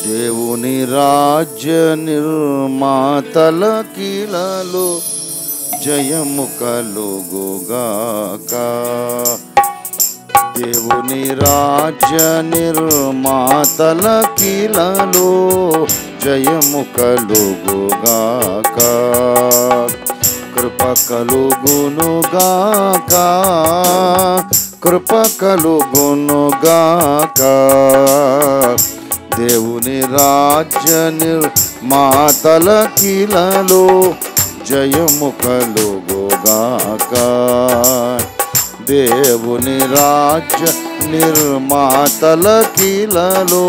దేవుని రాజ్య నిర్మాతల కీలలో జయము కలుగుగాక. దేవుని రాజ్య నిర్మాతల కీలలో జయము కలుగుగాక. కృప కలుగునుగాక, కృప కలుగునుగాక. దేవుని రాజ్య నిర్మాతల కీలలో జయము కలుగుగాక. దేవుని రాజ్య నిర్మాతల కీలలో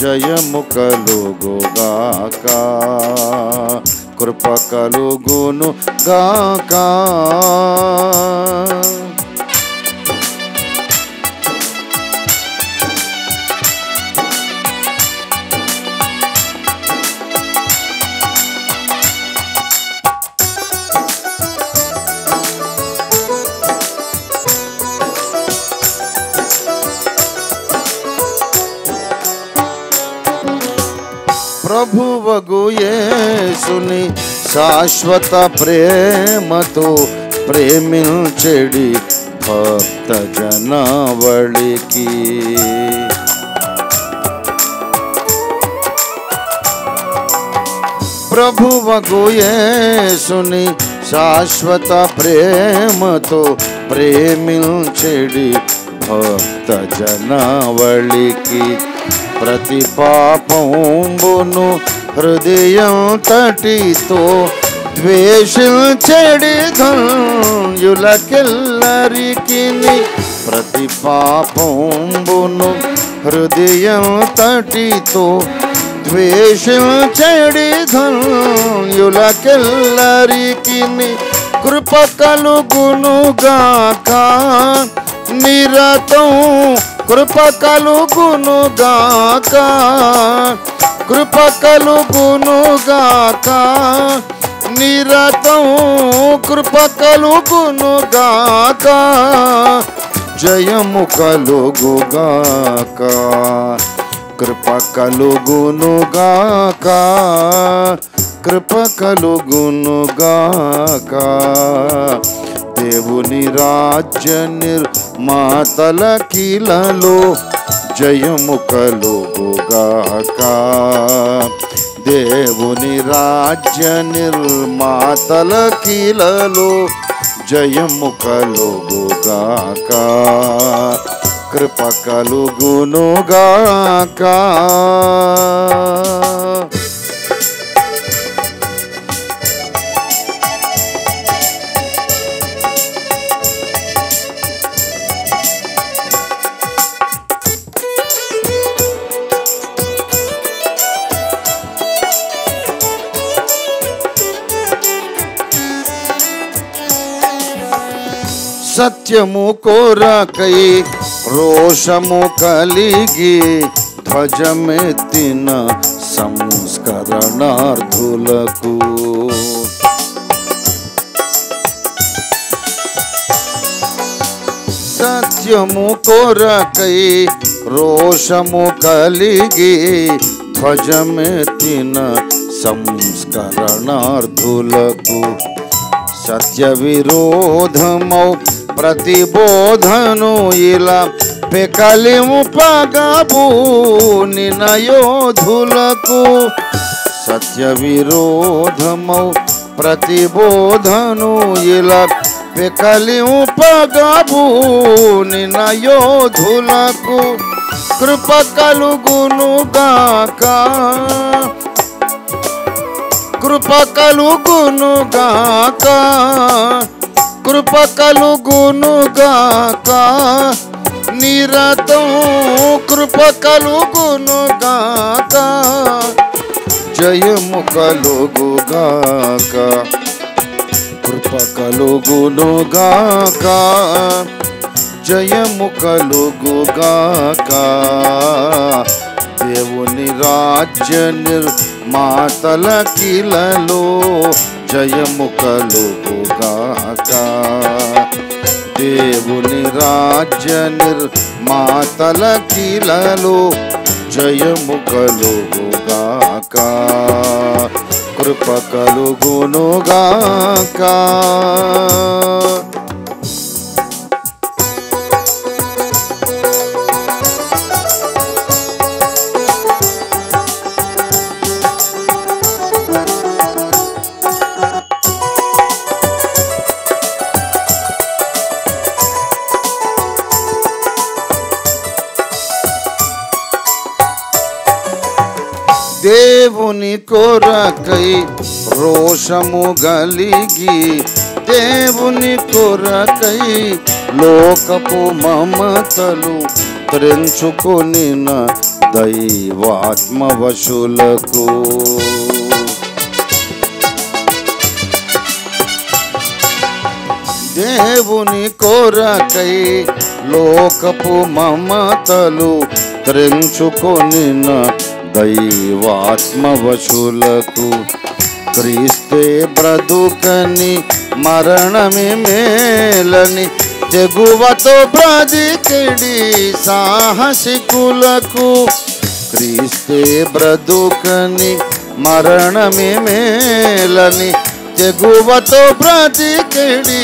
జయము కలుగుగాక. కృప కలుగునుగాక. ప్రభువగు యేసుని శాశ్వత ప్రేమతో ప్రేమించెడి భక్త జనావళికి ప్రభువగు యేసుని శాశ్వత ప్రేమతో ప్రేమించెడి భక్త జనావళికి ప్రతి పాపంబును హృదయం తటితో ద్వేషించెడి ధన్యులకెల్లరికి. ప్రతి పాపంబును హృదయం తటితో ద్వేషించెడి ధన్యులకెల్లరికి. కృప కలుగునుగాక నిరతం, కృప కలుగునుగాక, కృప కలుగునుగాక నిరతం, కృప కలుగునుగాక. జయము కలుగుగాక, కృప కలుగునుగాక, కృప కలుగునుగాక. దేవుని రాజ్య నిర్మాతల కీలలో జయము కలుగుగాక. దేవుని రాజ్య నిర్మాతల కీలలో జయము కలుగుగాక. కృప కలుగునుగాక. సత్యము కోరకై రోషము కలిగి ధ్వజమెత్తిన సంస్కరణార్థులకు సత్యము కోరకై రోషము కలిగి ధ్వజమెత్తిన సంస్కరణార్థులకు సత్య విరోధమౌ ప్రతిబోధను ఇలా పెకలిము పగబూనిన యోధులకు. సత్య విరోధమౌ ప్రతిబోధను ఇలా పెకలిము పగబూనిన యోధులకు. కృప కలుగునుగాక, కృప కలుగునుగాక, కృప కలుగునుగాక నిరతం, కృప కలుగునుగాక. జయము కలుగుగాక, కృప కలుగునుగాక. జయము కలుగుగాక. దేవుని రాజ్య నిర్మాతల కీలలో జయము కలుగుగాక. దేవుని రాజ్య నిర్మాతల కీలలో జయము కలుగుగాక కృప కలుగునుగాక దేవుని కొరకై రోషము గలిగి దేవుని కొరకై లోకపు మమతలు త్రెంచుకొనిన దైవాత్మవశులకు దేవుని కొరకై లోకపు మమతలు త్రెంచుకొనిన దైవాత్మవశులకు క్రీస్తే బ్రతుకని మరణమే మేలని తెగువతో బ్రతికెడి సాహసికులకు క్రీస్తే బ్రతుకని మరణమే మేలని తెగువతో బ్రతికెడి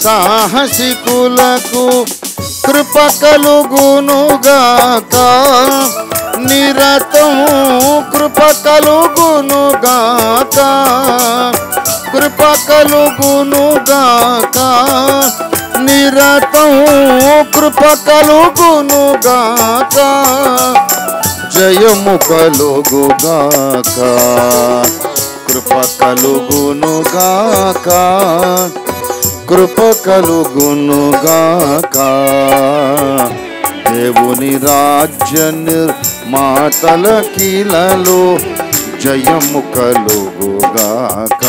సాహసికులకు కృప కలుగునుగాక నిరతం కృప కలుగునుగాక కృప కలుగునుగాక నిరతం కృప కలుగునుగాక జయము కలుగుగాక కృప కలుగునుగాక కృప కలుగునుగాక దేవుని రాజ్య నిర్మాతల కీలలో జయము కలుగుగాక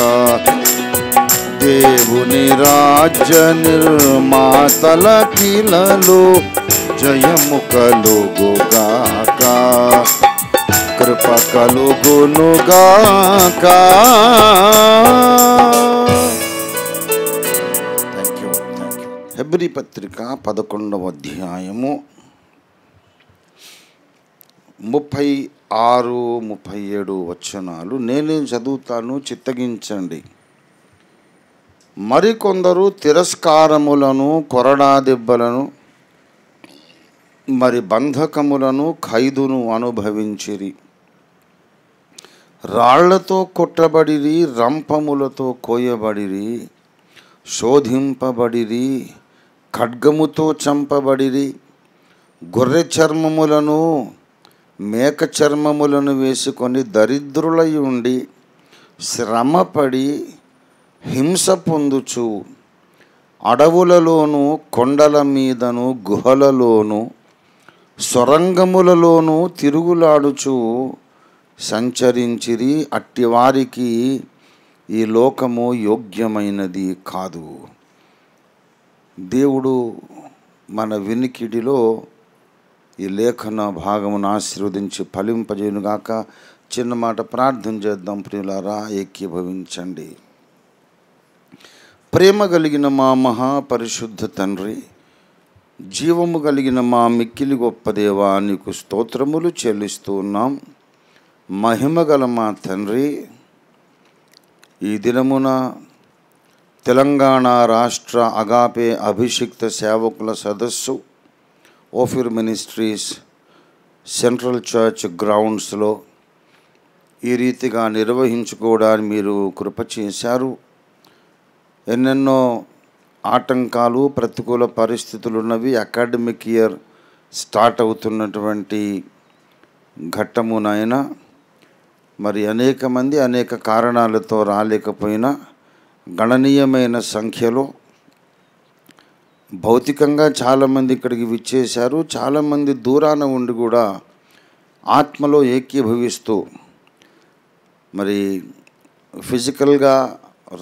దేవుని రాజ్య నిర్మాతల కీలలో జయము కలుగుగాక కృప కలుగునుగాక హెబ్రీ పత్రిక 11వ అధ్యాయము 36, 37 వచనాలు నేనే చదువుతాను, చిత్తగించండి. మరికొందరు తిరస్కారములను, కొరడా దెబ్బలను, మరి బంధకములను, ఖైదును అనుభవించిరి. రాళ్లతో కొట్టబడిరి, రంపములతో కోయబడిరి, శోధింపబడిరి, ఖడ్గముతో చంపబడిరి. గొర్రె చర్మములను, మేక చర్మములను వేసుకొని దరిద్రులై ఉండి శ్రమపడి హింస పొందుచు అడవులలోను, కొండల మీదను, గుహలలోను, సొరంగములలోను తిరుగులాడుచు సంచరించిరి. అట్టివారికి ఈ లోకము యోగ్యమైనది కాదు. దేవుడు మన వినికిడిలో ఈ లేఖన భాగమును ఆశీర్వదించి ఫలింపజేయునుగాక. చిన్న మాట ప్రార్థన చేద్దాం. ప్రియులారా, ఏకీభవించండి. ప్రేమ కలిగిన మా మహాపరిశుద్ధ తండ్రి, జీవము కలిగిన మా మిక్కిలి గొప్ప దేవా, నీకు స్తోత్రములు చెల్లిస్తూ ఉన్నాం. మహిమగల మా తండ్రి, ఈ దినమున తెలంగాణ రాష్ట్ర అగాపే అభిషిక్త సేవకుల సదస్సు ఓఫిర్ మినిస్ట్రీస్ సెంట్రల్ చర్చ్ గ్రౌండ్స్లో ఈ రీతిగా నిర్వహించుకోవడానికి మీరు కృప చేశారు. ఎన్నెన్నో ఆటంకాలు, ప్రతికూల పరిస్థితులు ఉన్నవి. అకాడమిక్ ఇయర్ స్టార్ట్ అవుతున్నటువంటి ఘట్టమునైనా మరి అనేక మంది అనేక కారణాలతో రాలేకపోయినా గణనీయమైన సంఖ్యలో భౌతికంగా చాలామంది ఇక్కడికి విచ్చేశారు. చాలామంది దూరాన ఉండి కూడా ఆత్మలో ఏకీభవిస్తూ మరి ఫిజికల్గా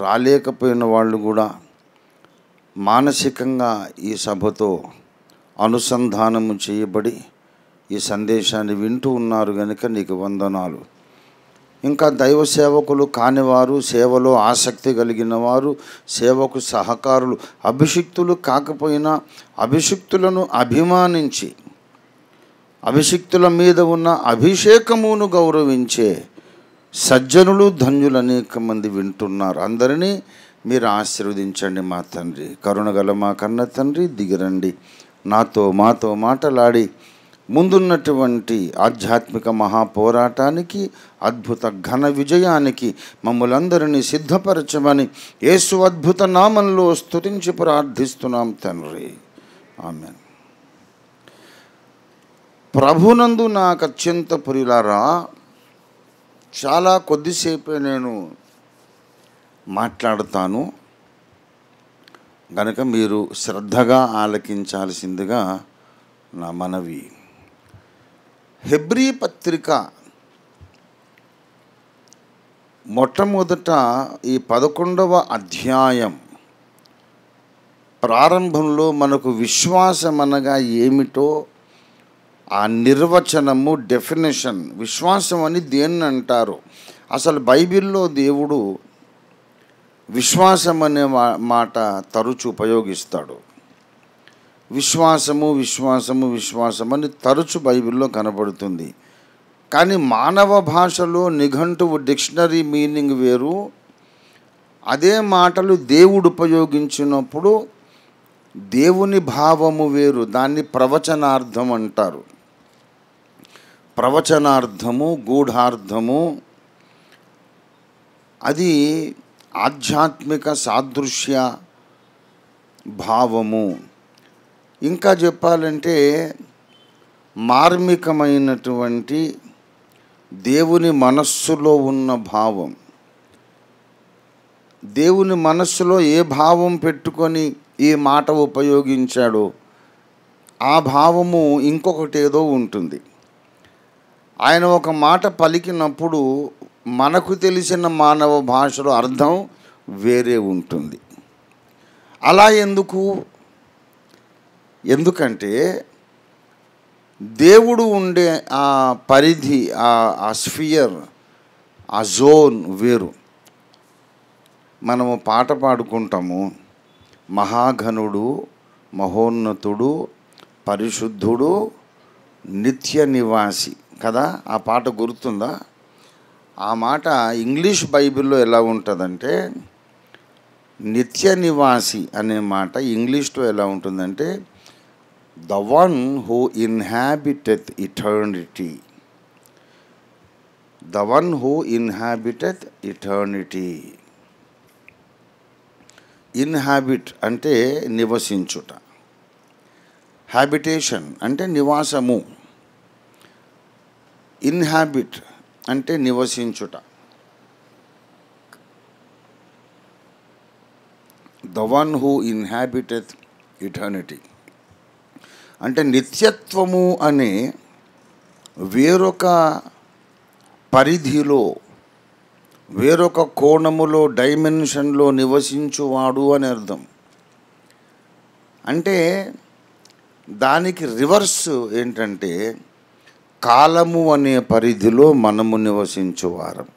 రాలేకపోయిన వాళ్ళు కూడా మానసికంగా ఈ సభతో అనుసంధానము చేయబడి ఈ సందేశాన్ని వింటూ ఉన్నారు కనుక నీకు వందనాలు. ఇంకా దైవ సేవకులు కానివారు, సేవలో ఆసక్తి కలిగిన వారు, సేవకు సహకారులు, అభిషిక్తులు కాకపోయినా అభిషిక్తులను అభిమానించి అభిషిక్తుల మీద ఉన్న అభిషేకమును గౌరవించే సజ్జనులు ధన్యులు అనేక మంది వింటున్నారు. అందరినీ మీరు ఆశీర్వదించండి మా తండ్రి. కరుణగల మా కన్న తండ్రి, దిగిరండి, మాతో మాటలాడి ముందున్నటువంటి ఆధ్యాత్మిక మహాపోరాటానికి, అద్భుత ఘన విజయానికి మమ్మలందరినీ సిద్ధపరచమని యేసు అద్భుత నామంలో స్తుతించి ప్రార్థిస్తున్నాం తండ్రి. ఆమేన్. ప్రభునందు నాకు అత్యంత ప్రియులారా, చాలా కొద్దిసేపే నేను మాట్లాడతాను గనుక మీరు శ్రద్ధగా ఆలకించాల్సిందిగా నా మనవి. హెబ్రీ పత్రిక మొట్టమొదట ఈ 11వ అధ్యాయం ప్రారంభంలో మనకు విశ్వాసం అనగా ఏమిటో ఆ నిర్వచనము, డెఫినేషన్, విశ్వాసం అని దేన్ని అంటారు. అసలు బైబిల్లో దేవుడు విశ్వాసం అనే మాట తరచు ఉపయోగిస్తాడు. విశ్వాసము విశ్వాసము విశ్వాసం అని తరచు బైబిల్లో కనబడుతుంది. కానీ మానవ భాషలో నిఘంటువు, డిక్షనరీ మీనింగ్ వేరు. అదే మాటలు దేవుడు ఉపయోగించినప్పుడు దేవుని భావము వేరు. దాన్ని ప్రవచనార్థం అంటారు. ప్రవచనార్థము, గూఢార్థము, అది ఆధ్యాత్మిక సాదృశ్య భావము. ఇంకా చెప్పాలంటే మార్మికమైనటువంటి దేవుని మనస్సులో ఉన్న భావం. దేవుని మనస్సులో ఏ భావం పెట్టుకొని ఈ మాట ఉపయోగించాడో ఆ భావము ఇంకొకటి ఏదో ఉంటుంది. ఆయన ఒక మాట పలికినప్పుడు మనకు తెలిసిన మానవ భాషలో అర్థం వేరే ఉంటుంది. అలా ఎందుకంటే దేవుడు ఉండే ఆ పరిధి, ఆ స్ఫియర్, ఆ జోన్ వేరు. మనము పాట పాడుకుంటాము, మహాఘనుడు, మహోన్నతుడు, పరిశుద్ధుడు, నిత్య నివాసి కదా. ఆ పాట గుర్తుందా? ఆ మాట ఇంగ్లీష్ బైబిల్లో ఎలా ఉంటుందంటే, నిత్య నివాసి అనే మాట ఇంగ్లీష్లో ఎలా ఉంటుందంటే, the one who inhabiteth eternity. The one who inhabiteth eternity. Inhabit అంటే నివసించుట, హ్యాబిటేషన్ అంటే నివాసము, ఇన్హాబిట్ అంటే నివసించుట. The one who inhabiteth eternity అంటే నిత్యత్వము అనే వేరొక పరిధిలో, వేరొక కోణములో, డైమెన్షన్లో నివసించువాడు అని అర్థం. అంటే దానికి రివర్స్ ఏంటంటే, కాలము అనే పరిధిలో మనము నివసించువారం.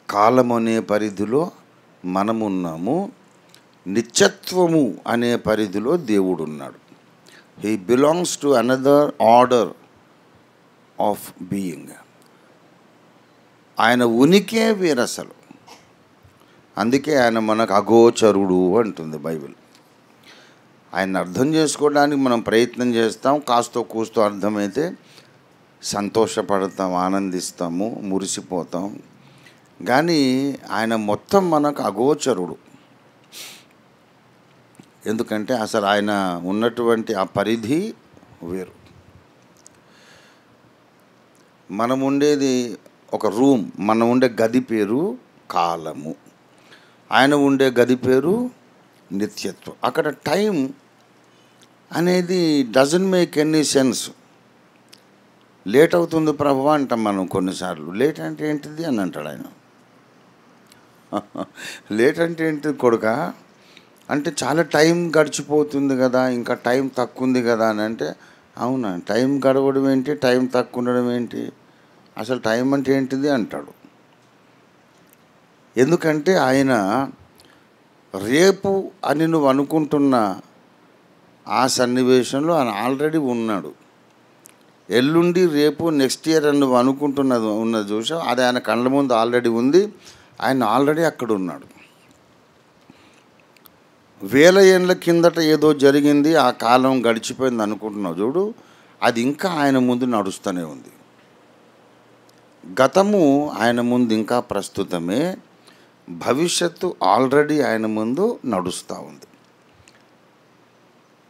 కాలము అనే పరిధిలో మనమున్నాము, నిత్యత్వము అనే పరిధిలో దేవుడున్నాడు. He belongs to another order of being. ఆయన ఉనికే వేరసలు. అందుకే ఆయన మనకు అగోచరుడు అంటుంది బైబిల్. ఆయన అర్థం చేసుకోవడానికి మనం ప్రయత్నం చేస్తాం. కాస్తో కూస్తో అర్థమైతే సంతోషపడతాం, ఆనందిస్తాము, మురిసిపోతాం. కానీ ఆయన మొత్తం మనకు అగోచరుడు. ఎందుకంటే అసలు ఆయన ఉన్నటువంటి ఆ పరిధి వేరు. మనం ఉండేది ఒక రూమ్, మనం ఉండే గది పేరు కాలము, ఆయన ఉండే గది పేరు నిత్యత్వం. అక్కడ టైం అనేది doesn't make any sense. Late అవుతుంది ప్రభువా అంటాం మనం కొన్నిసార్లు. లేట్ అంటే ఏంటిది అని అంటాడు ఆయన. లేట్ అంటే ఏంటిది కొడుక అంటే, చాలా టైం గడిచిపోతుంది కదా, ఇంకా టైం తక్కువ ఉంది కదా అని అంటే, అవునా టైం గడవడం ఏంటి, టైం తక్కువ ఉండడం ఏంటి, అసలు టైం అంటే ఏంటిది అంటాడు. ఎందుకంటే ఆయన రేపు అని నువ్వు అనుకుంటున్న ఆ సన్నివేశంలో ఆయన ఆల్రెడీ ఉన్నాడు. ఎల్లుండి రేపు నెక్స్ట్ ఇయర్ అని నువ్వు అనుకుంటున్నది ఉన్నది చూసా, అది ఆయన కళ్ళ ముందు ఆల్రెడీ ఉంది. ఆయన ఆల్రెడీ అక్కడ ఉన్నాడు. వేల ఏళ్ళ కిందట ఏదో జరిగింది, ఆ కాలం గడిచిపోయింది అనుకుంటున్నావు చూడు, అది ఇంకా ఆయన ముందు నడుస్తూనే ఉంది. గతము ఆయన ముందు ఇంకా ప్రస్తుతమే, భవిష్యత్తు ఆల్రెడీ ఆయన ముందు నడుస్తూ ఉంది.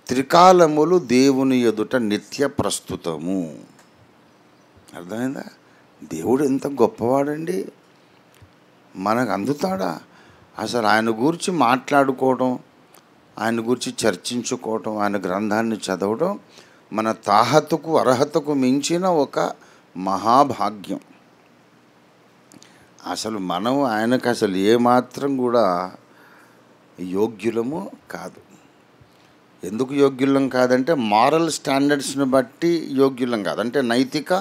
త్రికాలములు దేవుని ఎదుట నిత్య ప్రస్తుతము. అర్థమైందా? దేవుడు ఎంత గొప్పవాడండి, మనకు అందుతాడా? అసలు ఆయన గురించి మాట్లాడుకోవడం, ఆయన గురించి చర్చించుకోవటం, ఆయన గ్రంథాన్ని చదవడం మన తాహతుకు అర్హతకు మించిన ఒక మహాభాగ్యం. అసలు మనం ఆయనకు అసలు ఏమాత్రం కూడా యోగ్యులము కాదు. ఎందుకు యోగ్యులం కాదంటే మారల్ స్టాండర్డ్స్ని బట్టి యోగ్యులం కాదు, అంటే నైతిక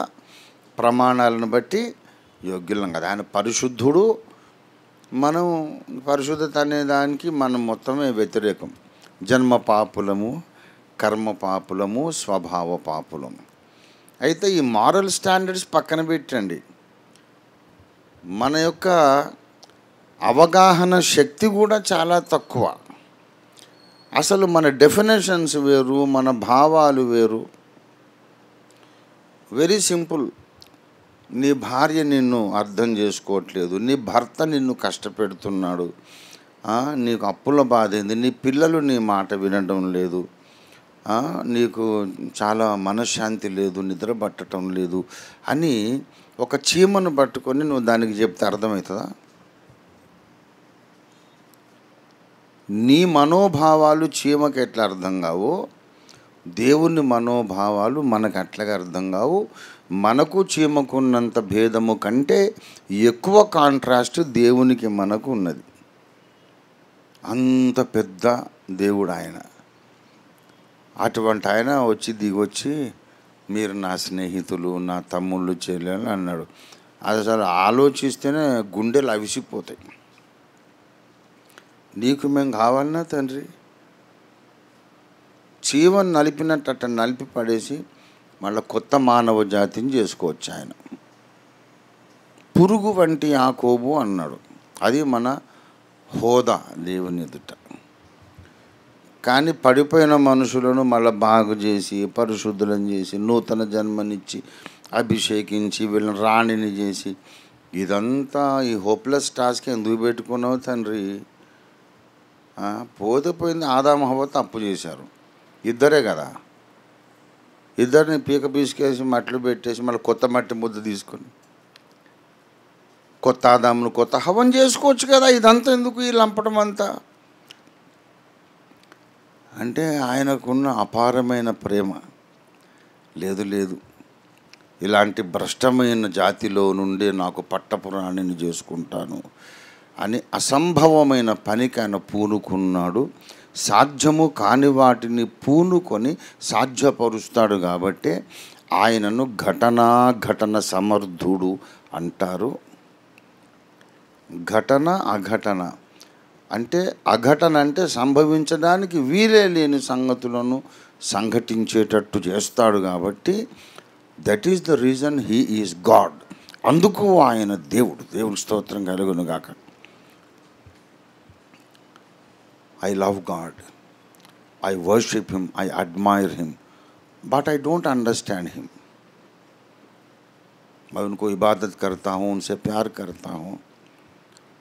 ప్రమాణాలను బట్టి యోగ్యులం కాదు. ఆయన పరిశుద్ధుడు, మనం పరిశుద్ధత అనే దానికి మనం మొత్తమే వ్యతిరేకం. జన్మ పాపులము, కర్మ పాపులము, స్వభావ పాపులము. అయితే ఈ మారల్ స్టాండర్డ్స్ పక్కన పెట్టండి, మన యొక్క అవగాహన శక్తి కూడా చాలా తక్కువ. అసలు మన డెఫినేషన్స్ వేరు, మన భావాలు వేరు. Very simple. నీ భార్య నిన్ను అర్థం చేసుకోవట్లేదు, నీ భర్త నిన్ను కష్టపెడుతున్నాడు, నీకు అప్పుల బాధ ఏంది, నీ పిల్లలు నీ మాట వినడం లేదు, నీకు చాలా మనశ్శాంతి లేదు, నిద్ర పట్టడం లేదు అని ఒక చీమను పట్టుకొని నువ్వు దానికి చెప్తే అర్థమవుతుందా? నీ మనోభావాలు చీమకి ఎట్లా అర్థం కావో, దేవుని మనోభావాలు మనకు అట్లాగా అర్థం కావు. మనకు చీమకున్నంత భేదము కంటే ఎక్కువ కాంట్రాస్ట్ దేవునికి మనకు ఉన్నది. అంత పెద్ద దేవుడు ఆయన. అటువంటి ఆయన వచ్చి దిగొచ్చి మీరు నా స్నేహితులు, నా తమ్ముళ్ళు, చెల్లెలు అన్నాడు. అది అసలు ఆలోచిస్తేనే గుండెలు అవిసిపోతాయి. నీకు మేము కావాలన్నా తండ్రి? చీమను నలిపినట్టు అట్ట నలిపి పడేసి మళ్ళీ కొత్త మానవ జాతిని చేసుకోవచ్చు ఆయన. పురుగు వంటి యాకోబు అన్నాడు. అది మన హోదా దేవుని ఎదుట. కానీ పడిపోయిన మనుషులను మళ్ళీ బాగు చేసి, పరిశుద్ధులను చేసి, నూతన జన్మనిచ్చి, అభిషేకించి, వీళ్ళని రాణిని చేసి, ఇదంతా ఈ హోప్లెస్ టాస్క్ ఎందుకు పెట్టుకున్నావు తండ్రి? పోతే పోయింది. ఆదాము హవ్వ తప్పు చేశారు, ఇద్దరే కదా. ఇద్దరిని పీక పీసుకేసి మట్లు పెట్టేసి మళ్ళీ కొత్త మట్టి ముద్ద తీసుకొని కొత్త ఆదామును కొత్త హవ్వను చేసుకోవచ్చు కదా. ఇదంతా ఎందుకు ఈ లంపటం అంతా? అంటే ఆయనకున్న అపారమైన ప్రేమ. లేదు, ఇలాంటి భ్రష్టమైన జాతిలో నుండి నాకు పట్టపురాణిని చేసుకుంటాను అని అసంభవమైన పనికి ఆయన పూనుకున్నాడు. సాధ్యము కాని వాటిని పూనుకొని సాధ్యపరుస్తాడు కాబట్టి ఆయనను ఘటన సమర్థుడు అంటారు. ఘటన అఘటన అంటే, అఘటన అంటే సంభవించడానికి వీలే లేని సంగతులను సంఘటించేటట్టు చేస్తాడు కాబట్టి that is the reason he is God. అందుకు ఆయన దేవుడు. దేవుడి స్తోత్రం కలుగును గాక. I love God, I worship Him, I admire Him, but I don't understand Him. मैं उनको इबादत करता हूँ, उनसे प्यार करता हूँ,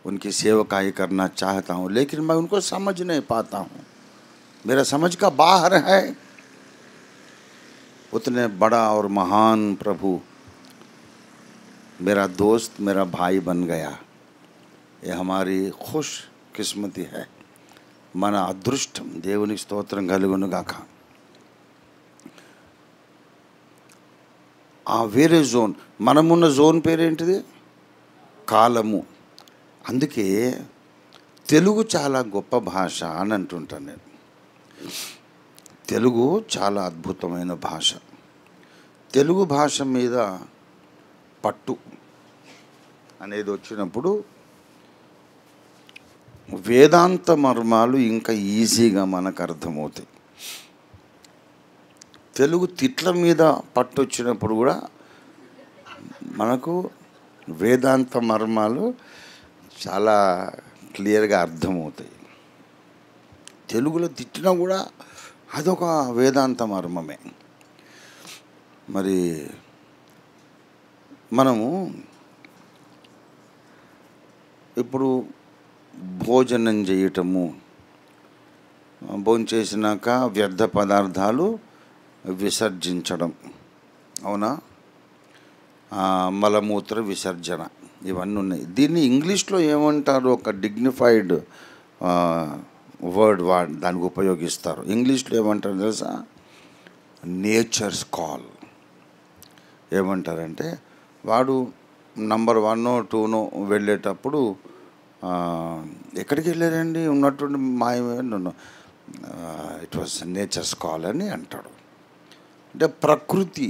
उनकी सेवकाई करना चाहता हूँ, लेकिन मैं उनको समझ नहीं पाता हूँ. मेरा समझ का बाहर है. उतने बड़ा और महान प्रभु मेरा दोस्त, मेरा भाई बन गया. ये हमारी खुश किस्मती है, మన అదృష్టం. దేవునికి స్తోత్రం కలుగును గాక. ఆ వేరే జోన్, మనమున్న జోన్ పేరేంటిది? కాలము. అందుకే తెలుగు చాలా గొప్ప భాష అని అంటుంటాను నేను. తెలుగు చాలా అద్భుతమైన భాష. తెలుగు భాష మీద పట్టు అనేది వచ్చినప్పుడు వేదాంత మర్మాలు ఇంకా ఈజీగా మనకు అర్థమవుతాయి. తెలుగు తిట్ల మీద పట్టొచ్చినప్పుడు కూడా మనకు వేదాంత మర్మాలు చాలా క్లియర్గా అర్థమవుతాయి. తెలుగులో తిట్టినా కూడా అదొక వేదాంత మర్మమే. మరి మనము ఇప్పుడు భోజనం చేయటము, భోజనం చేసినాక వ్యర్థ పదార్థాలు విసర్జించడం, అవునా, మలమూత్ర విసర్జన, ఇవన్నీ ఉన్నాయి. దీన్ని ఇంగ్లీష్లో ఏమంటారు? ఒక డిగ్నిఫైడ్ వర్డ్ దానికి ఉపయోగిస్తారు. ఇంగ్లీష్లో ఏమంటారు తెలుసా? Nature's call. ఏమంటారంటే వాడు నంబర్ 1 or 2 వెళ్ళేటప్పుడు ఎక్కడికి వెళ్ళారండి ఉన్నటువంటి మాయమే, ఇట్ వాజ్ నేచర్స్ కాల్ అని అంటాడు. అంటే ప్రకృతి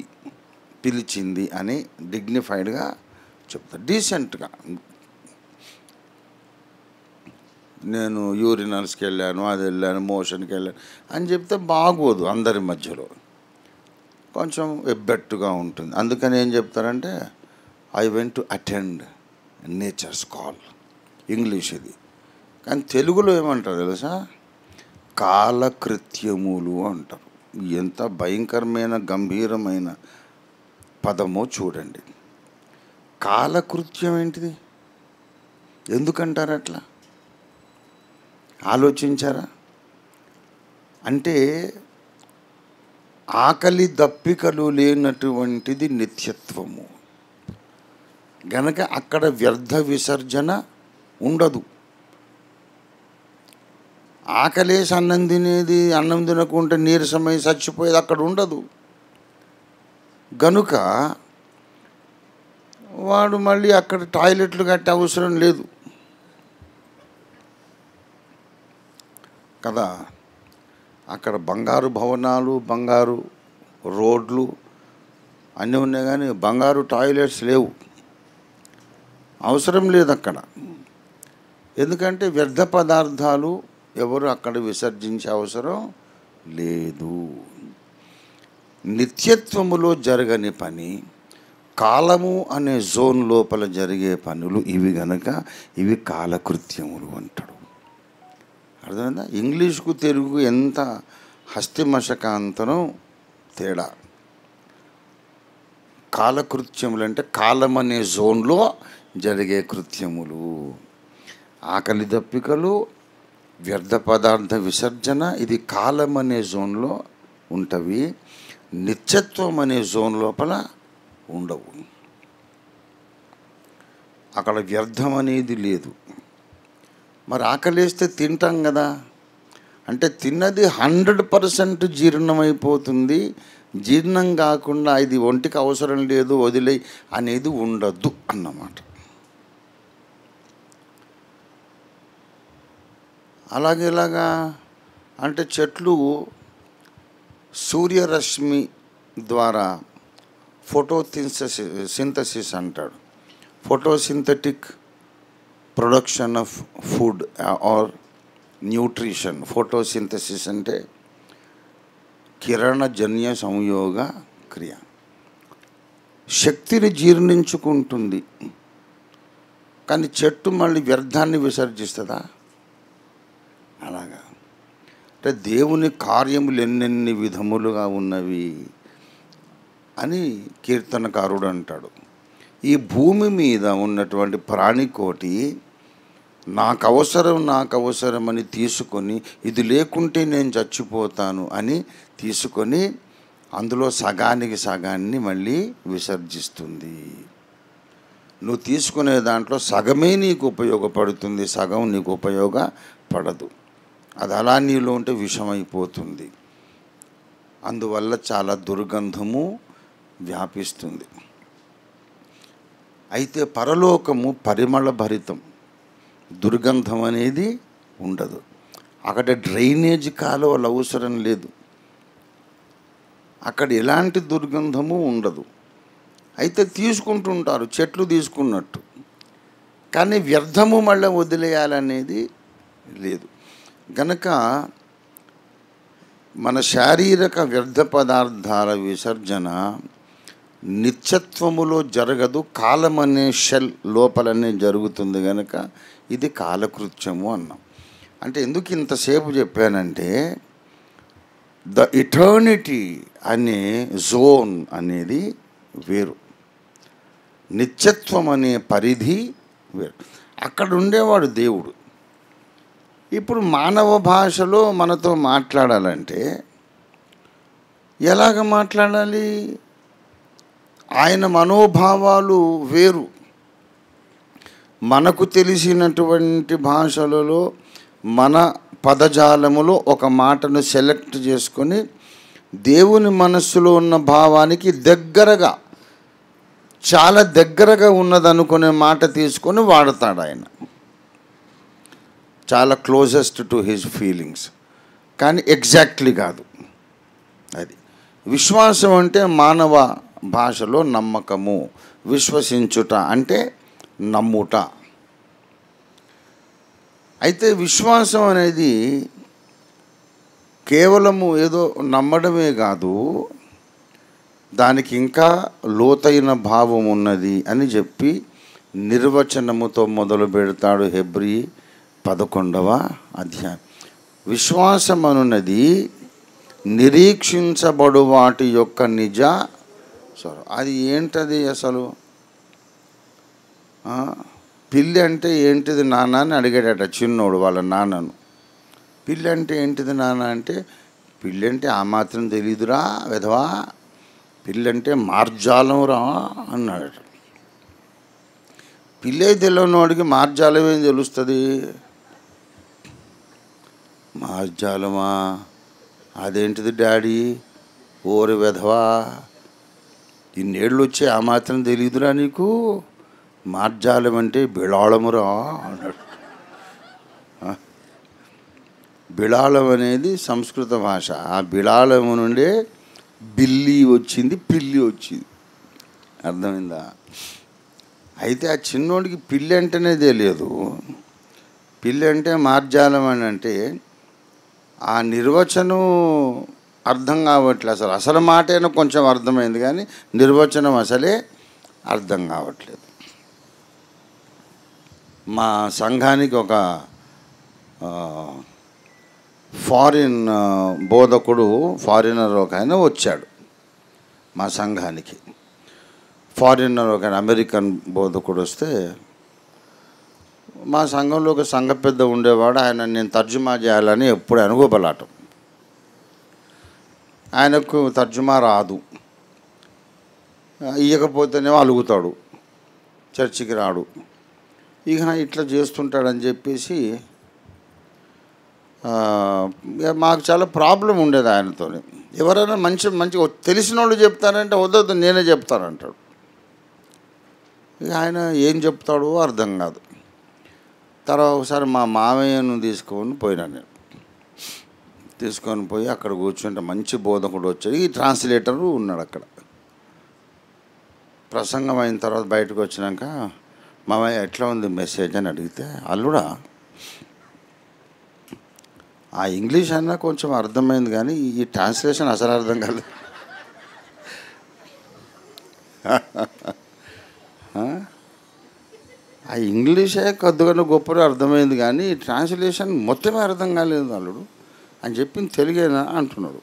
పిలిచింది అని డిగ్నిఫైడ్గా చెప్తాడు, డీసెంట్గా. నేను యూరినల్స్కి వెళ్ళాను, అది వెళ్ళాను, మోషన్కి వెళ్ళాను అని చెప్తే బాగోదు, అందరి మధ్యలో కొంచెం ఎబ్బెట్టుగా ఉంటుంది. అందుకని ఏం చెప్తారంటే I went to attend nature's call, English ఇది. కానీ తెలుగులో ఏమంటారు తెలుసా? కాలకృత్యములు అంటారు. ఎంత భయంకరమైన గంభీరమైన పదమో చూడండి. కాలకృత్యం ఏంటిది? ఎందుకంటారు అట్లా? ఆలోచించారా? అంటే ఆకలి దప్పికలు లేనటువంటిది నిత్యత్వము గనక అక్కడ వ్యర్థ విసర్జన ఉండదు. ఆకలేసి అన్నం తినేది, అన్నం తినకుంటే నీరసమై చచ్చిపోయేది అక్కడ ఉండదు. గనుక వాడు మళ్ళీ అక్కడ టాయిలెట్లు కట్టే అవసరం లేదు కదా. అక్కడ బంగారు భవనాలు, బంగారు రోడ్లు అన్నీ ఉన్నాయి, కానీ బంగారు టాయిలెట్స్ లేవు, అవసరం లేదు అక్కడ. ఎందుకంటే వ్యర్థ పదార్థాలు ఎవరు అక్కడ విసర్జించే అవసరం లేదు. నిత్యత్వములో జరగని పని కాలము అనే జోన్ లోపల జరిగే పనులు ఇవి గనక ఇవి కాలకృత్యములు అంటాడు. అర్థమైందా? ఇంగ్లీష్కు తెలుగు ఎంత హస్తిమశకాంతరం తేడా. కాలకృత్యములు అంటే కాలం అనే జోన్లో జరిగే కృత్యములు, ఆకలి దప్పికలు, వ్యర్థ పదార్థ విసర్జన, ఇది కాలం అనే జోన్లో ఉంటవి. నిత్యత్వం అనే జోన్ లోపల ఉండవు. అక్కడ వ్యర్థం అనేది లేదు. మరి ఆకలేస్తే తింటాం కదా, అంటే తిన్నది 100% జీర్ణమైపోతుంది. జీర్ణం కాకుండా ఇది ఒంటికి అవసరం లేదు వదిలే అనేది ఉండద్దు అన్నమాట. ఇలాగా అంటే చెట్లు సూర్యరశ్మి ద్వారా సింథసిస్ అంటాడు, photosynthetic production of food or nutrition. Photosynthesis అంటే కిరణజన్య సంయోగ క్రియ. శక్తిని జీర్ణించుకుంటుంది, కానీ చెట్టు మళ్ళీ వ్యర్థాన్ని విసర్జిస్తుందా? అలాగా. అంటే దేవుని కార్యములు ఎన్నెన్ని విధములుగా ఉన్నవి అని కీర్తనకారుడు అంటాడు. ఈ భూమి మీద ఉన్నటువంటి ప్రాణికోటి నాకు అవసరం అని తీసుకొని, ఇది లేకుంటే నేను చచ్చిపోతాను అని తీసుకొని అందులో సగాన్ని మళ్ళీ విసర్జిస్తుంది. నువ్వు తీసుకునే దాంట్లో సగమే నీకు ఉపయోగపడుతుంది, సగం నీకు ఉపయోగపడదు. అది అలా నీలో ఉంటే విషమైపోతుంది. అందువల్ల చాలా దుర్గంధము వ్యాపిస్తుంది. అయితే పరలోకము పరిమళ భరితం, దుర్గంధం అనేది ఉండదు. అక్కడ డ్రైనేజ్ కాలువలు అవసరం లేదు, అక్కడ ఎలాంటి దుర్గంధము ఉండదు. అయితే తీసుకుంటుంటారు చెట్లు తీసుకున్నట్టు, కానీ వ్యర్థము మళ్ళీ వదిలేయాలనేది లేదు. గనక మన శారీరక వ్యర్థ పదార్థాల విసర్జన నిత్యత్వములో జరగదు, కాలం అనే షెల్ లోపలనే జరుగుతుంది కనుక ఇది కాలకృత్యము అన్నాం. అంటే ఎందుకు ఇంతసేపు చెప్పానంటే ద ఇటర్నిటీ అనే జోన్ అనేది వేరు, నిత్యత్వం అనే పరిధి వేరు. అక్కడ ఉండేవాడు దేవుడు. ఇప్పుడు మానవ భాషలో మనతో మాట్లాడాలంటే ఎలాగ మాట్లాడాలి? ఆయన మనోభావాలు వేరు. మనకు తెలిసినటువంటి భాషలలో మన పదజాలములో ఒక మాటను సెలెక్ట్ చేసుకొని దేవుని మనస్సులో ఉన్న భావానికి దగ్గరగా, చాలా దగ్గరగా ఉన్నదనుకునే మాట తీసుకొని వాడతాడు ఆయన, చాలా క్లోజెస్ట్ టు హిజ్ ఫీలింగ్స్, కానీ ఎగ్జాక్ట్లీ కాదు. అది విశ్వాసం అంటే మానవ భాషలో నమ్మకము, విశ్వసించుట అంటే నమ్ముట. అయితే విశ్వాసం అనేది కేవలము ఏదో నమ్మడమే కాదు, దానికి ఇంకా లోతైన భావం ఉన్నది అని చెప్పి నిర్వచనముతో మొదలు పెడతాడు హెబ్రీ 11వ అధ్యాయం. విశ్వాసం అనున్నది నిరీక్షించబడు వాటి యొక్క నిజ స్వరం. అది ఏంటది అసలు? పిల్లి అంటే ఏంటిది నాన్న అని అడిగాడట చిన్నోడు వాళ్ళ నాన్నను. పిల్లి అంటే ఏంటిది నాన్న అంటే, పిల్లి అంటే ఆ మాత్రం తెలీదురా వెధవా, పిల్లి అంటే మార్జాలం రా అన్నాడట. పిల్లి తెలియనివాడికి మార్జాలం ఏం తెలుస్తుంది? మార్జాలమా, అదేంటిది డాడీ, ఓరి వెధవా, ఇన్నేళ్ళు వచ్చే ఆ మాత్రం తెలీదురా నీకు, మార్జాలం అంటే బిళాళమురా అన్నాడు. బిళాళం అనేది సంస్కృత భాష. ఆ బిళాళము నుండే బిల్లి వచ్చింది, పిల్లి వచ్చింది. అర్థమైందా? అయితే ఆ చిన్నోడికి పిల్లి అంటేనే తెలియదు. పిల్లి అంటే మార్జాలం అని అంటే ఆ నిర్వచనం అర్థం కావట్లేదు. అసలు మాట అయినా కొంచెం అర్థమైంది కానీ నిర్వచనం అసలే అర్థం కావట్లేదు. మా సంఘానికి ఒక ఫారిన్ బోధకుడు, ఫారినర్ ఒక ఆయన వచ్చాడు మా సంఘానికి. ఫారినర్ ఒక అమెరికన్ బోధకుడు వస్తే మా సంఘంలో ఒక సంఘ పెద్ద ఉండేవాడు. ఆయన నేను తర్జుమా చేయాలని ఎప్పుడు అనుకోబలాటం. ఆయనకు తర్జుమా రాదు, ఇవ్వకపోతేనేమో అలుగుతాడు, చర్చికి రాడు. ఇక ఇట్లా చేస్తుంటాడని చెప్పేసి మాకు చాలా ప్రాబ్లం ఉండేది ఆయనతో. ఎవరైనా మంచిగా తెలిసిన వాళ్ళు చెప్తారంటే వద్దు నేనే చెప్తానంటాడు. ఇక ఆయన ఏం చెప్తాడో అర్థం కాదు. తర్వాత ఒకసారి మా మామయ్యను తీసుకొని పోయినా నేను. తీసుకొని పోయి అక్కడ కూర్చుంటే మంచి బోధకుడు వచ్చాడు, ఈ ట్రాన్స్లేటరు ఉన్నాడు అక్కడ. ప్రసంగం అయిన తర్వాత బయటకు వచ్చినాక మామయ్య ఎట్లా ఉంది మెసేజ్ అని అడిగితే, అల్లుడా ఆ ఇంగ్లీష్ అన్నా కొంచెం అర్థమైంది కానీ ఈ ట్రాన్స్లేషన్ అసలు అర్థం కాలేదు. ఆ ఇంగ్లీషే కొద్దిగా గొప్పగా అర్థమైంది కానీ ఈ ట్రాన్స్లేషన్ మొత్తమే అర్థం కాలేదు అల్లుడు అని చెప్పి తెలుగేనా అంటున్నాడు.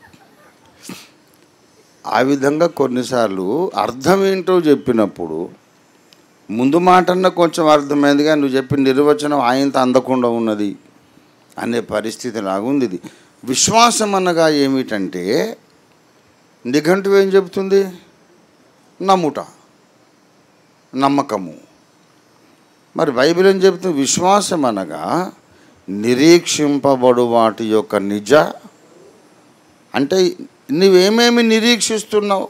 ఆ విధంగా కొన్నిసార్లు అర్థం ఏంటో చెప్పినప్పుడు ముందు మాటన్నా కొంచెం అర్థమైంది కానీ నువ్వు చెప్పిన నిర్వచనం ఆయనతో అందకుండా ఉన్నది అనే పరిస్థితి లాగుంది ఇది. విశ్వాసం అనగా ఏమిటంటే నిఘంటువు ఏం చెబుతుంది? నమ్ముట, నమ్మకము. మరి బైబిల్ ఏం చెబుతుంది? విశ్వాసం అనగా నిరీక్షింపబడు వాటి యొక్క నిజ. అంటే నువ్వేమేమి నిరీక్షిస్తున్నావు,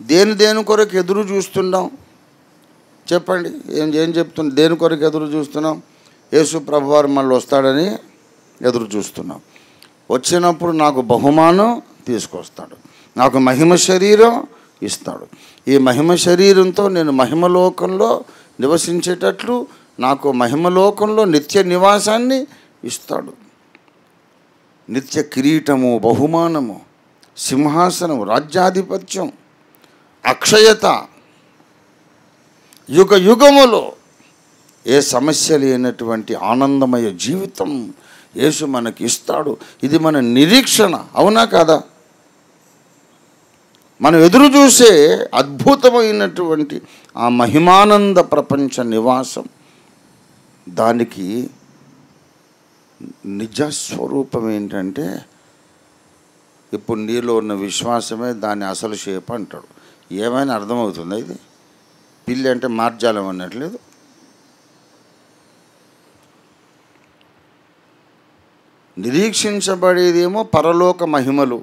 దేని కొరకు ఎదురు చూస్తున్నావు చెప్పండి. ఏం చెప్తున్నావు? దేని కొరకు ఎదురు చూస్తున్నాం? యేసు ప్రభువారు మళ్ళీ వస్తాడని ఎదురు చూస్తున్నాం. వచ్చినప్పుడు నాకు బహుమానం తీసుకొస్తాడు, నాకు మహిమ శరీరం ఇస్తాడు. ఈ మహిమ శరీరంతో నేను మహిమలోకంలో నివసించేటట్లు నాకు మహిమలోకంలో నిత్య నివాసాన్ని ఇస్తాడు. నిత్య కిరీటము, బహుమానము, సింహాసనము, రాజ్యాధిపత్యం, అక్షయత, యుగ యుగములో ఏ సమస్య లేనటువంటి ఆనందమయ జీవితం యేసు మనకి ఇస్తాడు. ఇది మన నిరీక్షణ, అవునా కాదా? మనం ఎదురు చూసే అద్భుతమైనటువంటి ఆ మహిమానంద ప్రపంచ నివాసం, దానికి నిజస్వరూపం ఏంటంటే ఇప్పుడు నీలో ఉన్న విశ్వాసమే దాని అసలు షేప్ అంటాడు. ఏమైనా అర్థమవుతుందా? ఇది పిల్లి అంటే మార్జాలం అన్నట్లేదు. నిరీక్షించబడేదేమో పరలోక మహిమలు.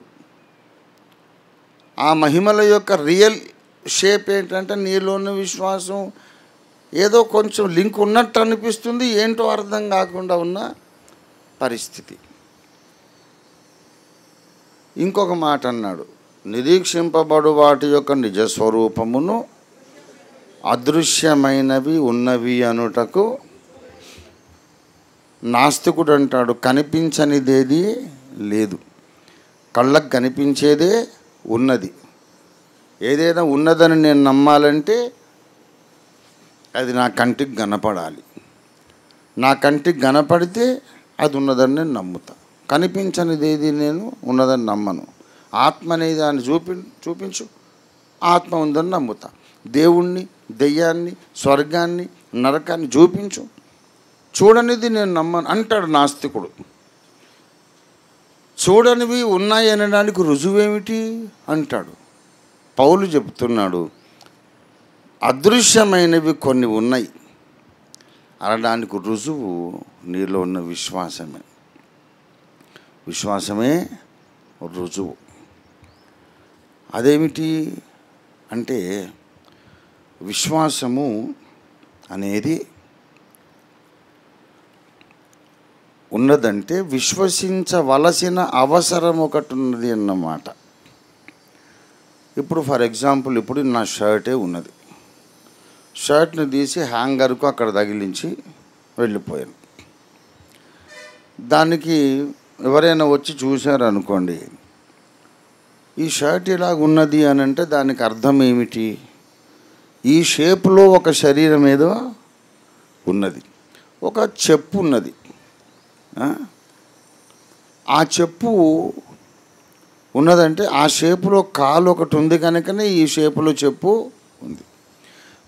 ఆ మహిమల యొక్క రియల్ షేప్ ఏంటంటే నీలో ఉన్న విశ్వాసం. ఏదో కొంచెం లింక్ ఉన్నట్టు అనిపిస్తుంది, ఏంటో అర్థం కాకుండా ఉన్న పరిస్థితి. ఇంకొక మాట అన్నాడు, నిరీక్షింపబడు వాటి యొక్క నిజస్వరూపమును అదృశ్యమైనవి ఉన్నవి అనుటకు. నాస్తికుడు అంటాడు, కనిపించనిదేది లేదు, కళ్ళకు కనిపించేదే ఉన్నది. ఏదైనా ఉన్నదని నేను నమ్మాలంటే అది నా కంటికి కనపడాలి. నా కంటికి కనపడితే అది ఉన్నదని నేను నమ్ముతా. కనిపించనిది ఏది నేను ఉన్నదని నమ్మను. ఆత్మ అనేది దాన్ని చూపించు, ఆత్మ ఉందని నమ్ముతా. దేవుణ్ణి, దెయ్యాన్ని, స్వర్గాన్ని, నరకాన్ని చూపించు, చూడనిది నేను నమ్మను అంటాడు నాస్తికుడు. చూడనివి ఉన్నాయి అనడానికి రుజువేమిటి అంటాడు. పౌలు చెప్తున్నాడు, అదృశ్యమైనవి కొన్ని ఉన్నాయి అనడానికి రుజువు నీలో ఉన్న విశ్వాసమే. విశ్వాసమే రుజువు. అదేమిటి అంటే విశ్వాసము అనేది ఉన్నదంటే విశ్వసించవలసిన అవసరం ఒకటి ఉన్నది అన్నమాట. ఇప్పుడు ఫర్ ఎగ్జాంపుల్, ఇప్పుడు నా షర్టే ఉన్నది. షర్ట్ని తీసి హ్యాంగర్కు అక్కడ తగిలించి వెళ్ళిపోయాను. దానికి ఎవరైనా వచ్చి చూశారనుకోండి, ఈ షర్ట్ ఇలాగ ఉన్నది అని అంటే దానికి అర్థం ఏమిటి? ఈ షేప్లో ఒక శరీరం ఏదో ఉన్నది, ఒక చెప్పు ఉన్నది. ఆ చెప్పు ఉన్నదంటే ఆ షేపులో కాలు ఒకటి ఉంది కనుకనే ఈ షేపులో చెప్పు ఉంది.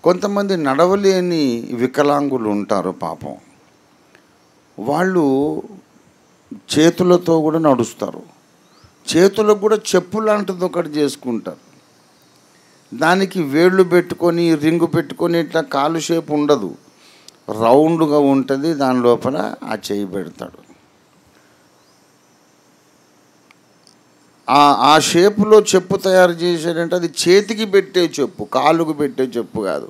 కొంతమంది నడవలేని వికలాంగులు ఉంటారు పాపం, వాళ్ళు చేతులతో కూడా నడుస్తారు. చేతులకు కూడా చెప్పు లాంటిది ఒకటి చేసుకుంటారు. దానికి వేళ్ళు పెట్టుకొని రింగు పెట్టుకొని ఇట్లా కాలు షేప్ ఉండదు, రౌండ్గా ఉంటుంది. దాని లోపల ఆ చేయి పెడతాడు. ఆ షేపులో చెప్పు తయారు చేశాడంటే అది చేతికి పెట్టే చెప్పు, కాలుకు పెట్టే చెప్పు కాదు.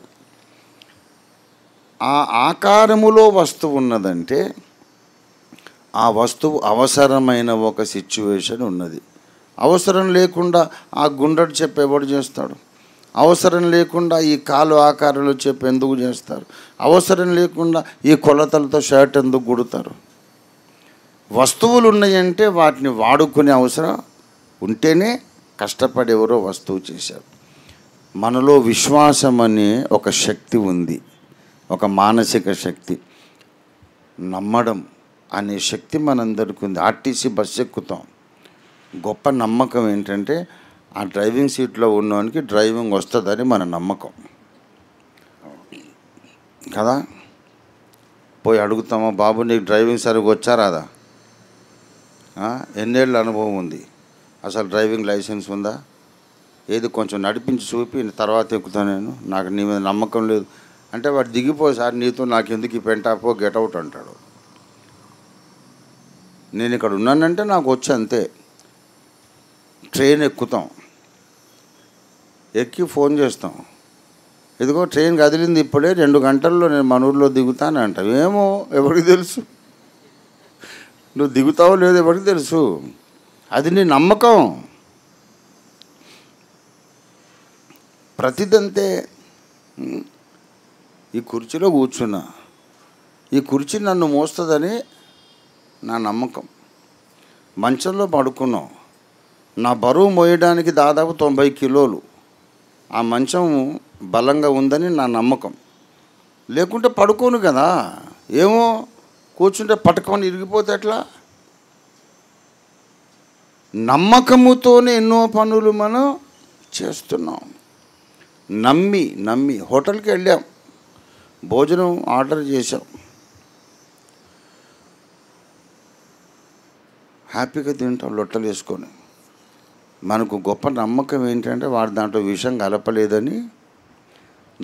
ఆ ఆకారములో వస్తువు ఉన్నదంటే ఆ వస్తువు అవసరమైన ఒక సిచ్యువేషన్ ఉన్నది. అవసరం లేకుండా ఆ గుండ్రటి చెప్పు ఎవడు చేస్తాడు? అవసరం లేకుండా ఈ కాలు ఆకారంలో చెప్పు ఎందుకు చేస్తారు? అవసరం లేకుండా ఈ కొలతలతో షర్ట్ ఎందుకు కుడతారు? వస్తువులు ఉన్నాయంటే వాటిని వాడుకునే అవసరం ఉంటేనే కష్టపడి ఎవరో వస్తువు చేశారు. మనలో విశ్వాసం అనే ఒక శక్తి ఉంది, ఒక మానసిక శక్తి. నమ్మడం అనే శక్తి మనందరికీ ఉంది. ఆర్టీసీ బస్సు ఎక్కుతాం, గొప్ప నమ్మకం ఏంటంటే ఆ డ్రైవింగ్ సీట్లో ఉన్నవానికి డ్రైవింగ్ వస్తుందని మన నమ్మకం కదా. పోయి అడుగుతామా, బాబు నీకు డ్రైవింగ్ సరిగ్గా వచ్చా రాదా? ఎన్నేళ్ళ అనుభవం ఉంది? అసలు డ్రైవింగ్ లైసెన్స్ ఉందా? ఏది కొంచెం నడిపించి చూపి తర్వాత ఎక్కుతాను నేను, నాకు నీ మీద నమ్మకం లేదు అంటే వాడు దిగిపో సార్, నీతో నాకు ఎందుకు ఈ పెంటాపో, గెటౌట్ అంటాడు. నేను ఇక్కడ ఉన్నానంటే నాకు వచ్చి అంతే. ట్రైన్ ఎక్కుతాం, ఎక్కి ఫోన్ చేస్తాం, ఇదిగో ట్రైన్ కదిలింది ఇప్పుడే 2 గంటల్లో నేను మన ఊర్లో దిగుతాను అంటావు. ఏమో ఎవరికి తెలుసు? నువ్వు దిగుతావో లేదో ఎవరికి తెలుసు? అది నీ నమ్మకం. ప్రతిదంతే. ఈ కుర్చీలో కూర్చున్నా, ఈ కుర్చీ నన్ను మోస్తుందని నా నమ్మకం. మంచంలో పడుకున్నాం, నా బరువు మోయడానికి దాదాపు 90 కిలోలు. ఆ మంచం బలంగా ఉందని నా నమ్మకం. లేకుంటే పడుకోను కదా. ఏమో కూర్చుంటే పట్టుకొని ఇరిగిపోతే ఎట్లా? నమ్మకముతోనే ఎన్నో పనులు మనం చేస్తున్నాం. నమ్మి హోటల్కి వెళ్ళాం, భోజనం ఆర్డర్ చేసాం, హ్యాపీగా తింటాం లొట్టలు వేసుకొని. మనకు గొప్ప నమ్మకం ఏంటంటే వాడు దాంట్లో విషం కలపలేదని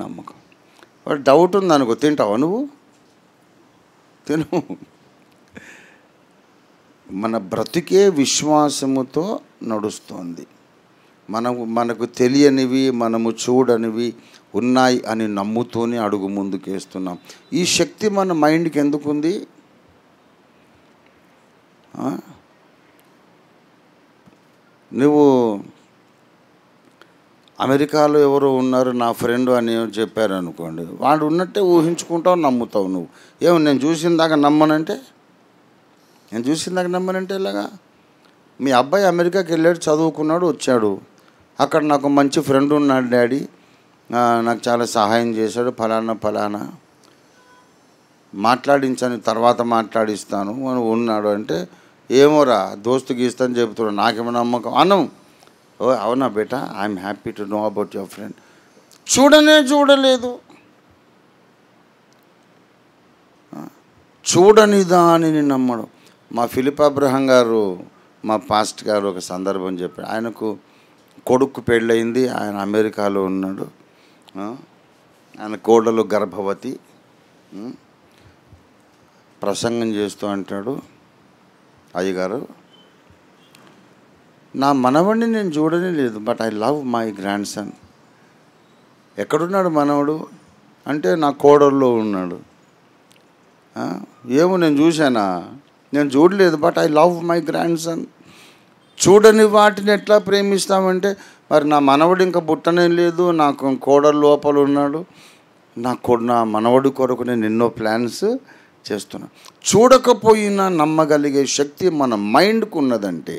నమ్మకం. వాడు డౌట్ ఉంది అనుకో, తింటావా నువ్వు? తిను. మన బ్రతికే విశ్వాసముతో నడుస్తోంది. మనకు తెలియనివి, మనము చూడనివి ఉన్నాయి అని నమ్ముతూనే అడుగు ముందుకేస్తున్నాం. ఈ శక్తి మన మైండ్కి ఎందుకుంది? నువ్వు అమెరికాలో ఎవరో ఉన్నారు నా ఫ్రెండ్ అని చెప్పారు అనుకోండి, వాడు ఉన్నట్టే ఊహించుకుంటావు, నమ్ముతావు. నువ్వు ఏమో నేను చూసిందాకా నమ్మనంటే ఇలాగా. మీ అబ్బాయి అమెరికాకి వెళ్ళాడు, చదువుకున్నాడు, వచ్చాడు. అక్కడ నాకు మంచి ఫ్రెండ్ ఉన్నాడు డాడీ, నాకు చాలా సహాయం చేశాడు, ఫలానా మాట్లాడించని తర్వాత మాట్లాడిస్తాను అని ఉన్నాడు అంటే, ఏమోరా దోస్తు గీస్తాను చెబుతున్నాడు, నాకేమో నమ్మకం అన్నం. ఓ అవునా బేటా, I'm happy to know about your friend. చూడలేదు. చూడని దానిని నమ్మడం. మా ఫిలిప్ అబ్రహం గారు, మా పాస్ట్ గారు ఒక సందర్భం చెప్పాడు. ఆయనకు కొడుకు పెళ్ళయింది, ఆయన అమెరికాలో ఉన్నాడు, ఆయన కోడలు గర్భవతి. ప్రసంగం చేస్తూ అంటాడు, అయ్యగారు నా మనవడిని నేను చూడనే లేదు, but I love my grand son. ఎక్కడున్నాడు మనవడు అంటే నా కోడల్లో ఉన్నాడు. ఏమో నేను చూశానా? నేను చూడలేదు, but I love my grand son. చూడని వాటిని ఎట్లా ప్రేమిస్తామంటే, మరి నా మనవడు ఇంకా పుట్టనే లేదు, నాకు కోడలు లోపల ఉన్నాడు, నా మనవడి కొరకు నేను ఎన్నో ప్లాన్స్ చేస్తున్నా. చూడకపోయినా నమ్మగలిగే శక్తి మన మైండ్కు ఉన్నదంటే,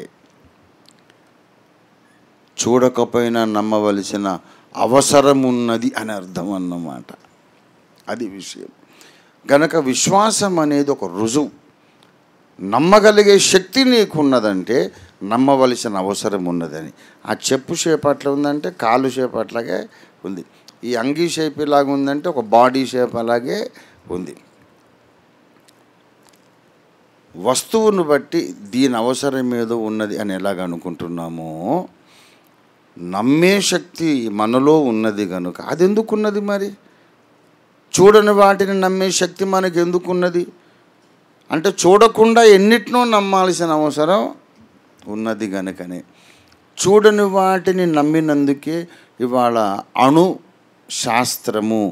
చూడకపోయినా నమ్మవలసిన అవసరం ఉన్నది అని అర్థం అన్నమాట. అది విషయం. కనుక విశ్వాసం అనేది ఒక రుజువు. నమ్మగలిగే శక్తి నీకున్నదంటే నమ్మవలసిన అవసరం ఉన్నదని. ఆ చెప్పు షేప్ అట్లా ఉందంటే కాలు షేప్ అట్లాగే ఉంది, ఈ అంగీ షేప్ ఇలాగ ఉందంటే ఒక బాడీ షేప్ అలాగే ఉంది. వస్తువును బట్టి దీని అవసరం ఏదో ఉన్నది అని ఎలాగ అనుకుంటున్నామో, నమ్మే శక్తి మనలో ఉన్నది కనుక అది ఎందుకున్నది? మరి చూడని వాటిని నమ్మే శక్తి మనకు ఎందుకున్నది అంటే, చూడకుండా ఎన్నిటినో నమ్మాల్సిన అవసరం ఉన్నది కనుకనే. చూడని వాటిని నమ్మినందుకే ఇవాళ అణు శాస్త్రము,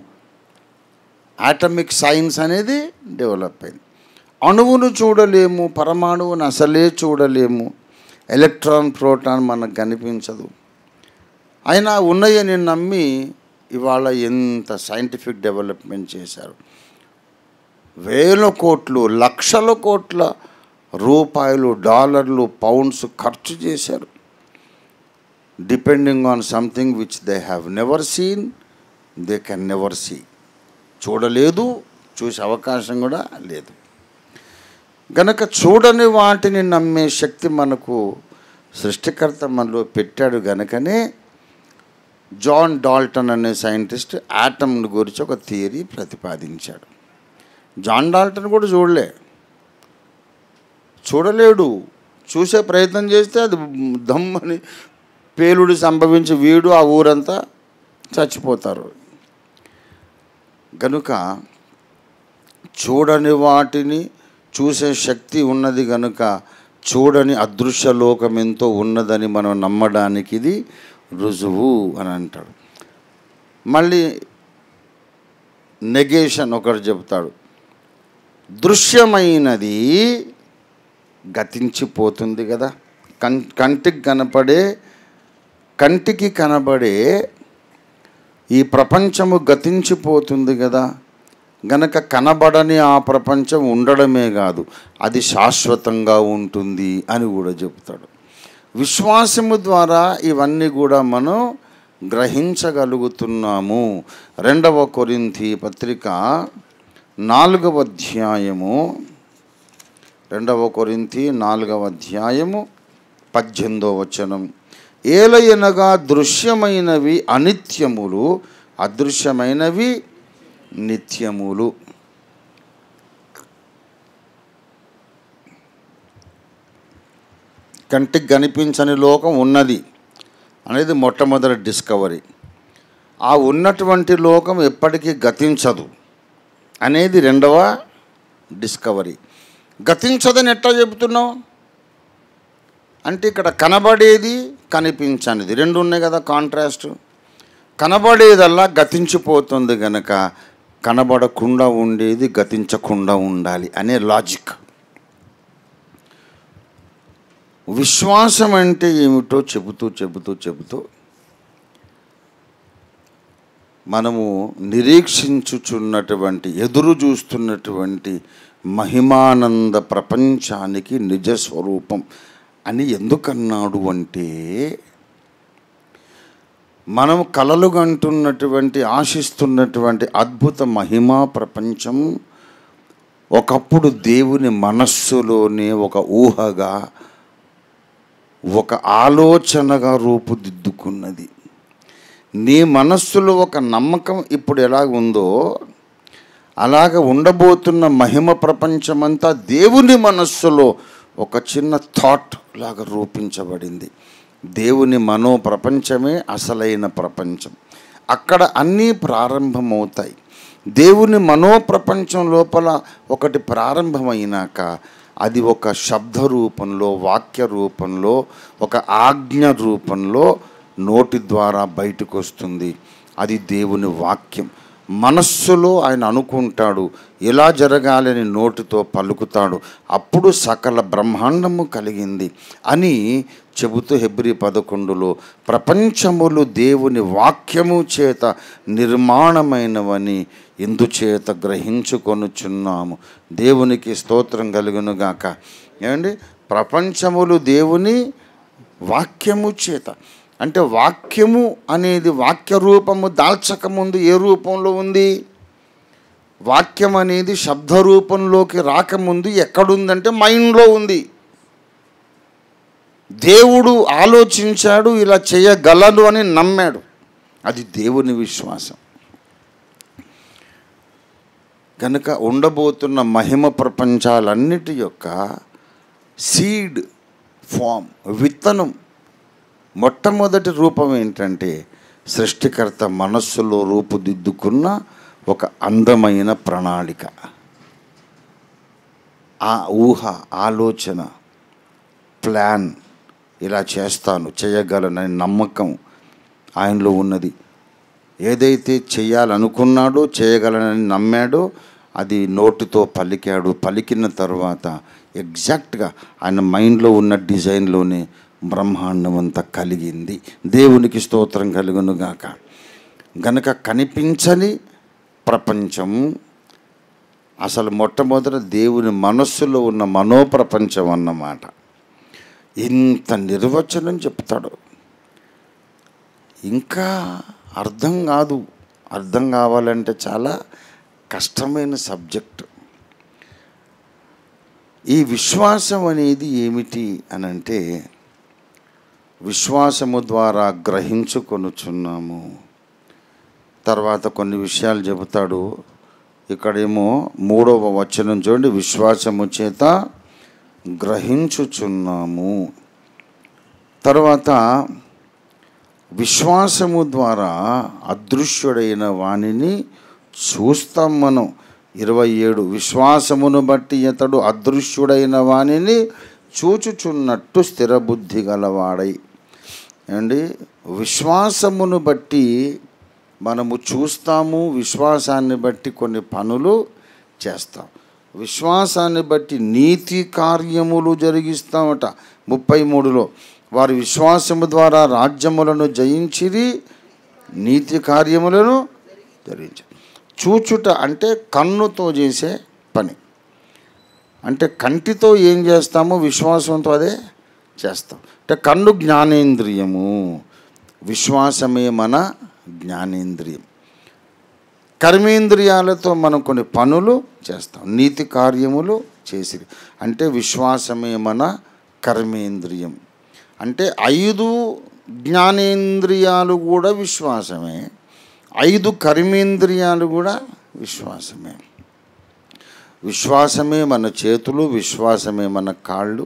ఆటమిక్ సైన్స్ అనేది డెవలప్ అయింది. అణువును చూడలేము, పరమాణువును అసలే చూడలేము, ఎలక్ట్రాన్ ప్రోటాన్ మనకు కనిపించదు. అయినా ఉన్నాయని నమ్మి ఇవాళ ఎంత సైంటిఫిక్ డెవలప్మెంట్ చేశారు. వేల కోట్లు, లక్షల కోట్ల రూపాయలు, డాలర్లు, పౌండ్స్ ఖర్చు చేశారు, depending on something which they have never seen, they can never see. చూడలేదు, చూసే అవకాశం కూడా లేదు. గనక చూడని వాటిని నమ్మే శక్తి మనకు సృష్టికర్త మనలో పెట్టాడు. గనుకనే జాన్ డాల్టన్ అనే సైంటిస్ట్ ఆటమ్ గురించి ఒక థియరీ ప్రతిపాదించాడు. జాన్ డాల్టన్ కూడా చూడలేడు. చూసే ప్రయత్నం చేస్తే అది దమ్మని పేలుడు సంభవించి వీడు ఆ ఊరంతా చచ్చిపోతారు. గనుక చూడని వాటిని చూసే శక్తి ఉన్నది కనుక చూడని అదృశ్య లోకం ఎంతో ఉన్నదని మనం నమ్మడానికి ఇది రుజువు అని అంటాడు. మళ్ళీ నెగేషన్ ఒకటి చెబుతాడు, దృశ్యమైనది గతించిపోతుంది కదా, కంటికి కనబడే ఈ ప్రపంచము గతించిపోతుంది కదా, గనక కనబడని ఆ ప్రపంచం ఉండడమే కాదు, అది శాశ్వతంగా ఉంటుంది అని కూడా చెప్తాడు. విశ్వాసము ద్వారా ఇవన్నీ కూడా మనం గ్రహించగలుగుతున్నాము. 2 కొరింథీ పత్రిక 4వ అధ్యాయము 2 కొరింథీ 4వ అధ్యాయము 18వ వచనం. ఏలయనగా దృశ్యమైనవి అనిత్యములు, అదృశ్యమైనవి నిత్యములు. కంటికి కనిపించని లోకం ఉన్నది అనేది మొట్టమొదటి డిస్కవరీ. ఆ ఉన్నటువంటి లోకం ఎప్పటికీ గతించదు అనేది 2వ డిస్కవరీ. గతించదని ఎట్లా చెబుతున్నావు అంటే ఇక్కడ కనబడేది కనిపించనిది 2 ఉన్నాయి కదా, కాంట్రాస్ట్. కనబడేదల్లా గతించిపోతుంది గనక కనబడకుండా ఉండేది గతించకుండా ఉండాలి అనే లాజిక్. విశ్వాసం అంటే ఏమిటో చెబుతూ మనము నిరీక్షించుచున్నటువంటి, ఎదురు చూస్తున్నటువంటి మహిమానంద ప్రపంచానికి నిజస్వరూపం అని ఎందుకన్నాడు అంటే, మనం కలలు కంటున్నటువంటి, ఆశిస్తున్నటువంటి అద్భుత మహిమా ప్రపంచం ఒకప్పుడు దేవుని మనస్సులోనే ఒక ఊహగా, ఒక ఆలోచనగా రూపుదిద్దుకున్నది. నీ మనస్సులో ఒక నమ్మకం ఇప్పుడు ఎలాగ ఉందో అలాగ ఉండబోతున్న మహిమ ప్రపంచమంతా దేవుని మనస్సులో ఒక చిన్న థాట్ లాగా రూపించబడింది. దేవుని మనో ప్రపంచమే అసలైన ప్రపంచం. అక్కడ అన్నీ ప్రారంభమవుతాయి. దేవుని మనో ప్రపంచం లోపల ఒకటి ప్రారంభమైనాక అది ఒక శబ్ద రూపంలో, వాక్య రూపంలో, ఒక ఆజ్ఞ రూపంలో నోటి ద్వారా బయటకు వస్తుంది. అది దేవుని వాక్యం. మనస్సులో ఆయన అనుకుంటాడు, ఎలా జరగాలని నోటితో పలుకుతాడు. అప్పుడు సకల బ్రహ్మాండము కలిగింది అని చెబుతూ హెబ్రీ 11లో ప్రపంచములు దేవుని వాక్యము చేత నిర్మాణమైనవని ఎందుచేత గ్రహించుకొనుచున్నాము. దేవునికి స్తోత్రం కలుగునుగాక. ఏమండి, ప్రపంచములు దేవుని వాక్యము చేత అంటే వాక్యము అనేది వాక్య రూపము దాల్చకముందు ఏ రూపంలో ఉంది? వాక్యం అనేది శబ్ద రూపంలోకి రాకముందు ఎక్కడుందంటే మైండ్లో ఉంది. దేవుడు ఆలోచించాడు, ఇలా చేయగలడు అని నమ్మాడు. అది దేవుని విశ్వాసం. కనుక ఉండబోతున్న మహిమ ప్రపంచాలన్నిటి యొక్క సీడ్ ఫామ్, విత్తనం, మొట్టమొదటి రూపం ఏంటంటే సృష్టికర్త మనస్సులో రూపుదిద్దుకున్న ఒక అందమైన ప్రణాళిక. ఆ ఊహ, ఆలోచన, ప్లాన్, ఇలా చేస్తాను, చేయగలనని నమ్మకం ఆయనలో ఉన్నది. ఏదైతే చేయాలనుకున్నాడో, చేయగలనని నమ్మాడో అది నోటితో పలికాడు. పలికిన తర్వాత ఎగ్జాక్ట్గా ఆయన మైండ్లో ఉన్న డిజైన్లోనే బ్రహ్మాండం అంతా కలిగింది. దేవునికి స్తోత్రం కలుగునుగాక. గనక కనిపించని ప్రపంచం అసలు మొట్టమొదట దేవుని మనస్సులో ఉన్న మనోప్రపంచం అన్నమాట. ఇంత నిర్వచనం చెప్తాడు. ఇంకా అర్థం కాదు. అర్థం కావాలంటే చాలా కష్టమైన సబ్జెక్ట్. ఈ విశ్వాసం అనేది ఏమిటి అనంటే, విశ్వాసము ద్వారా గ్రహించుకొనుచున్నాము. తర్వాత కొన్ని విషయాలు చెబుతాడు. ఇక్కడేమో 3వ వచనం చూడండి, విశ్వాసము చేత గ్రహించుచున్నాము. తర్వాత విశ్వాసము ద్వారా అదృశ్యుడైన వానిని చూస్తాం మనం. 27 విశ్వాసమును బట్టి ఇతడు అదృశ్యుడైన వానిని చూచుచున్నట్టు స్థిరబుద్ధి గలవాడై. అండి, విశ్వాసమును బట్టి మనము చూస్తాము. విశ్వాసాన్ని బట్టి కొన్ని పనులు చేస్తాం. విశ్వాసాన్ని బట్టి నీతి కార్యములు జరిగిస్తామట. 33లో వారి విశ్వాసము ద్వారా రాజ్యములను జయించిరి, నీతి కార్యములను జరిగించారు. చూచుట అంటే కన్నుతో చేసే పని. అంటే కంటితో ఏం చేస్తామో విశ్వాసంతో అదే చేస్తాం. అంటే కన్ను జ్ఞానేంద్రియము, విశ్వాసమే మన జ్ఞానేంద్రియం. కర్మేంద్రియాలతో మనం కొన్ని పనులు చేస్తాం, నీతి కార్యములు చేసి, అంటే విశ్వాసమే మన కర్మేంద్రియం. అంటే 5 జ్ఞానేంద్రియాలు కూడా విశ్వాసమే, 5 కర్మేంద్రియాలు కూడా విశ్వాసమే. విశ్వాసమే మన చేతులు, విశ్వాసమే మన కాళ్ళు,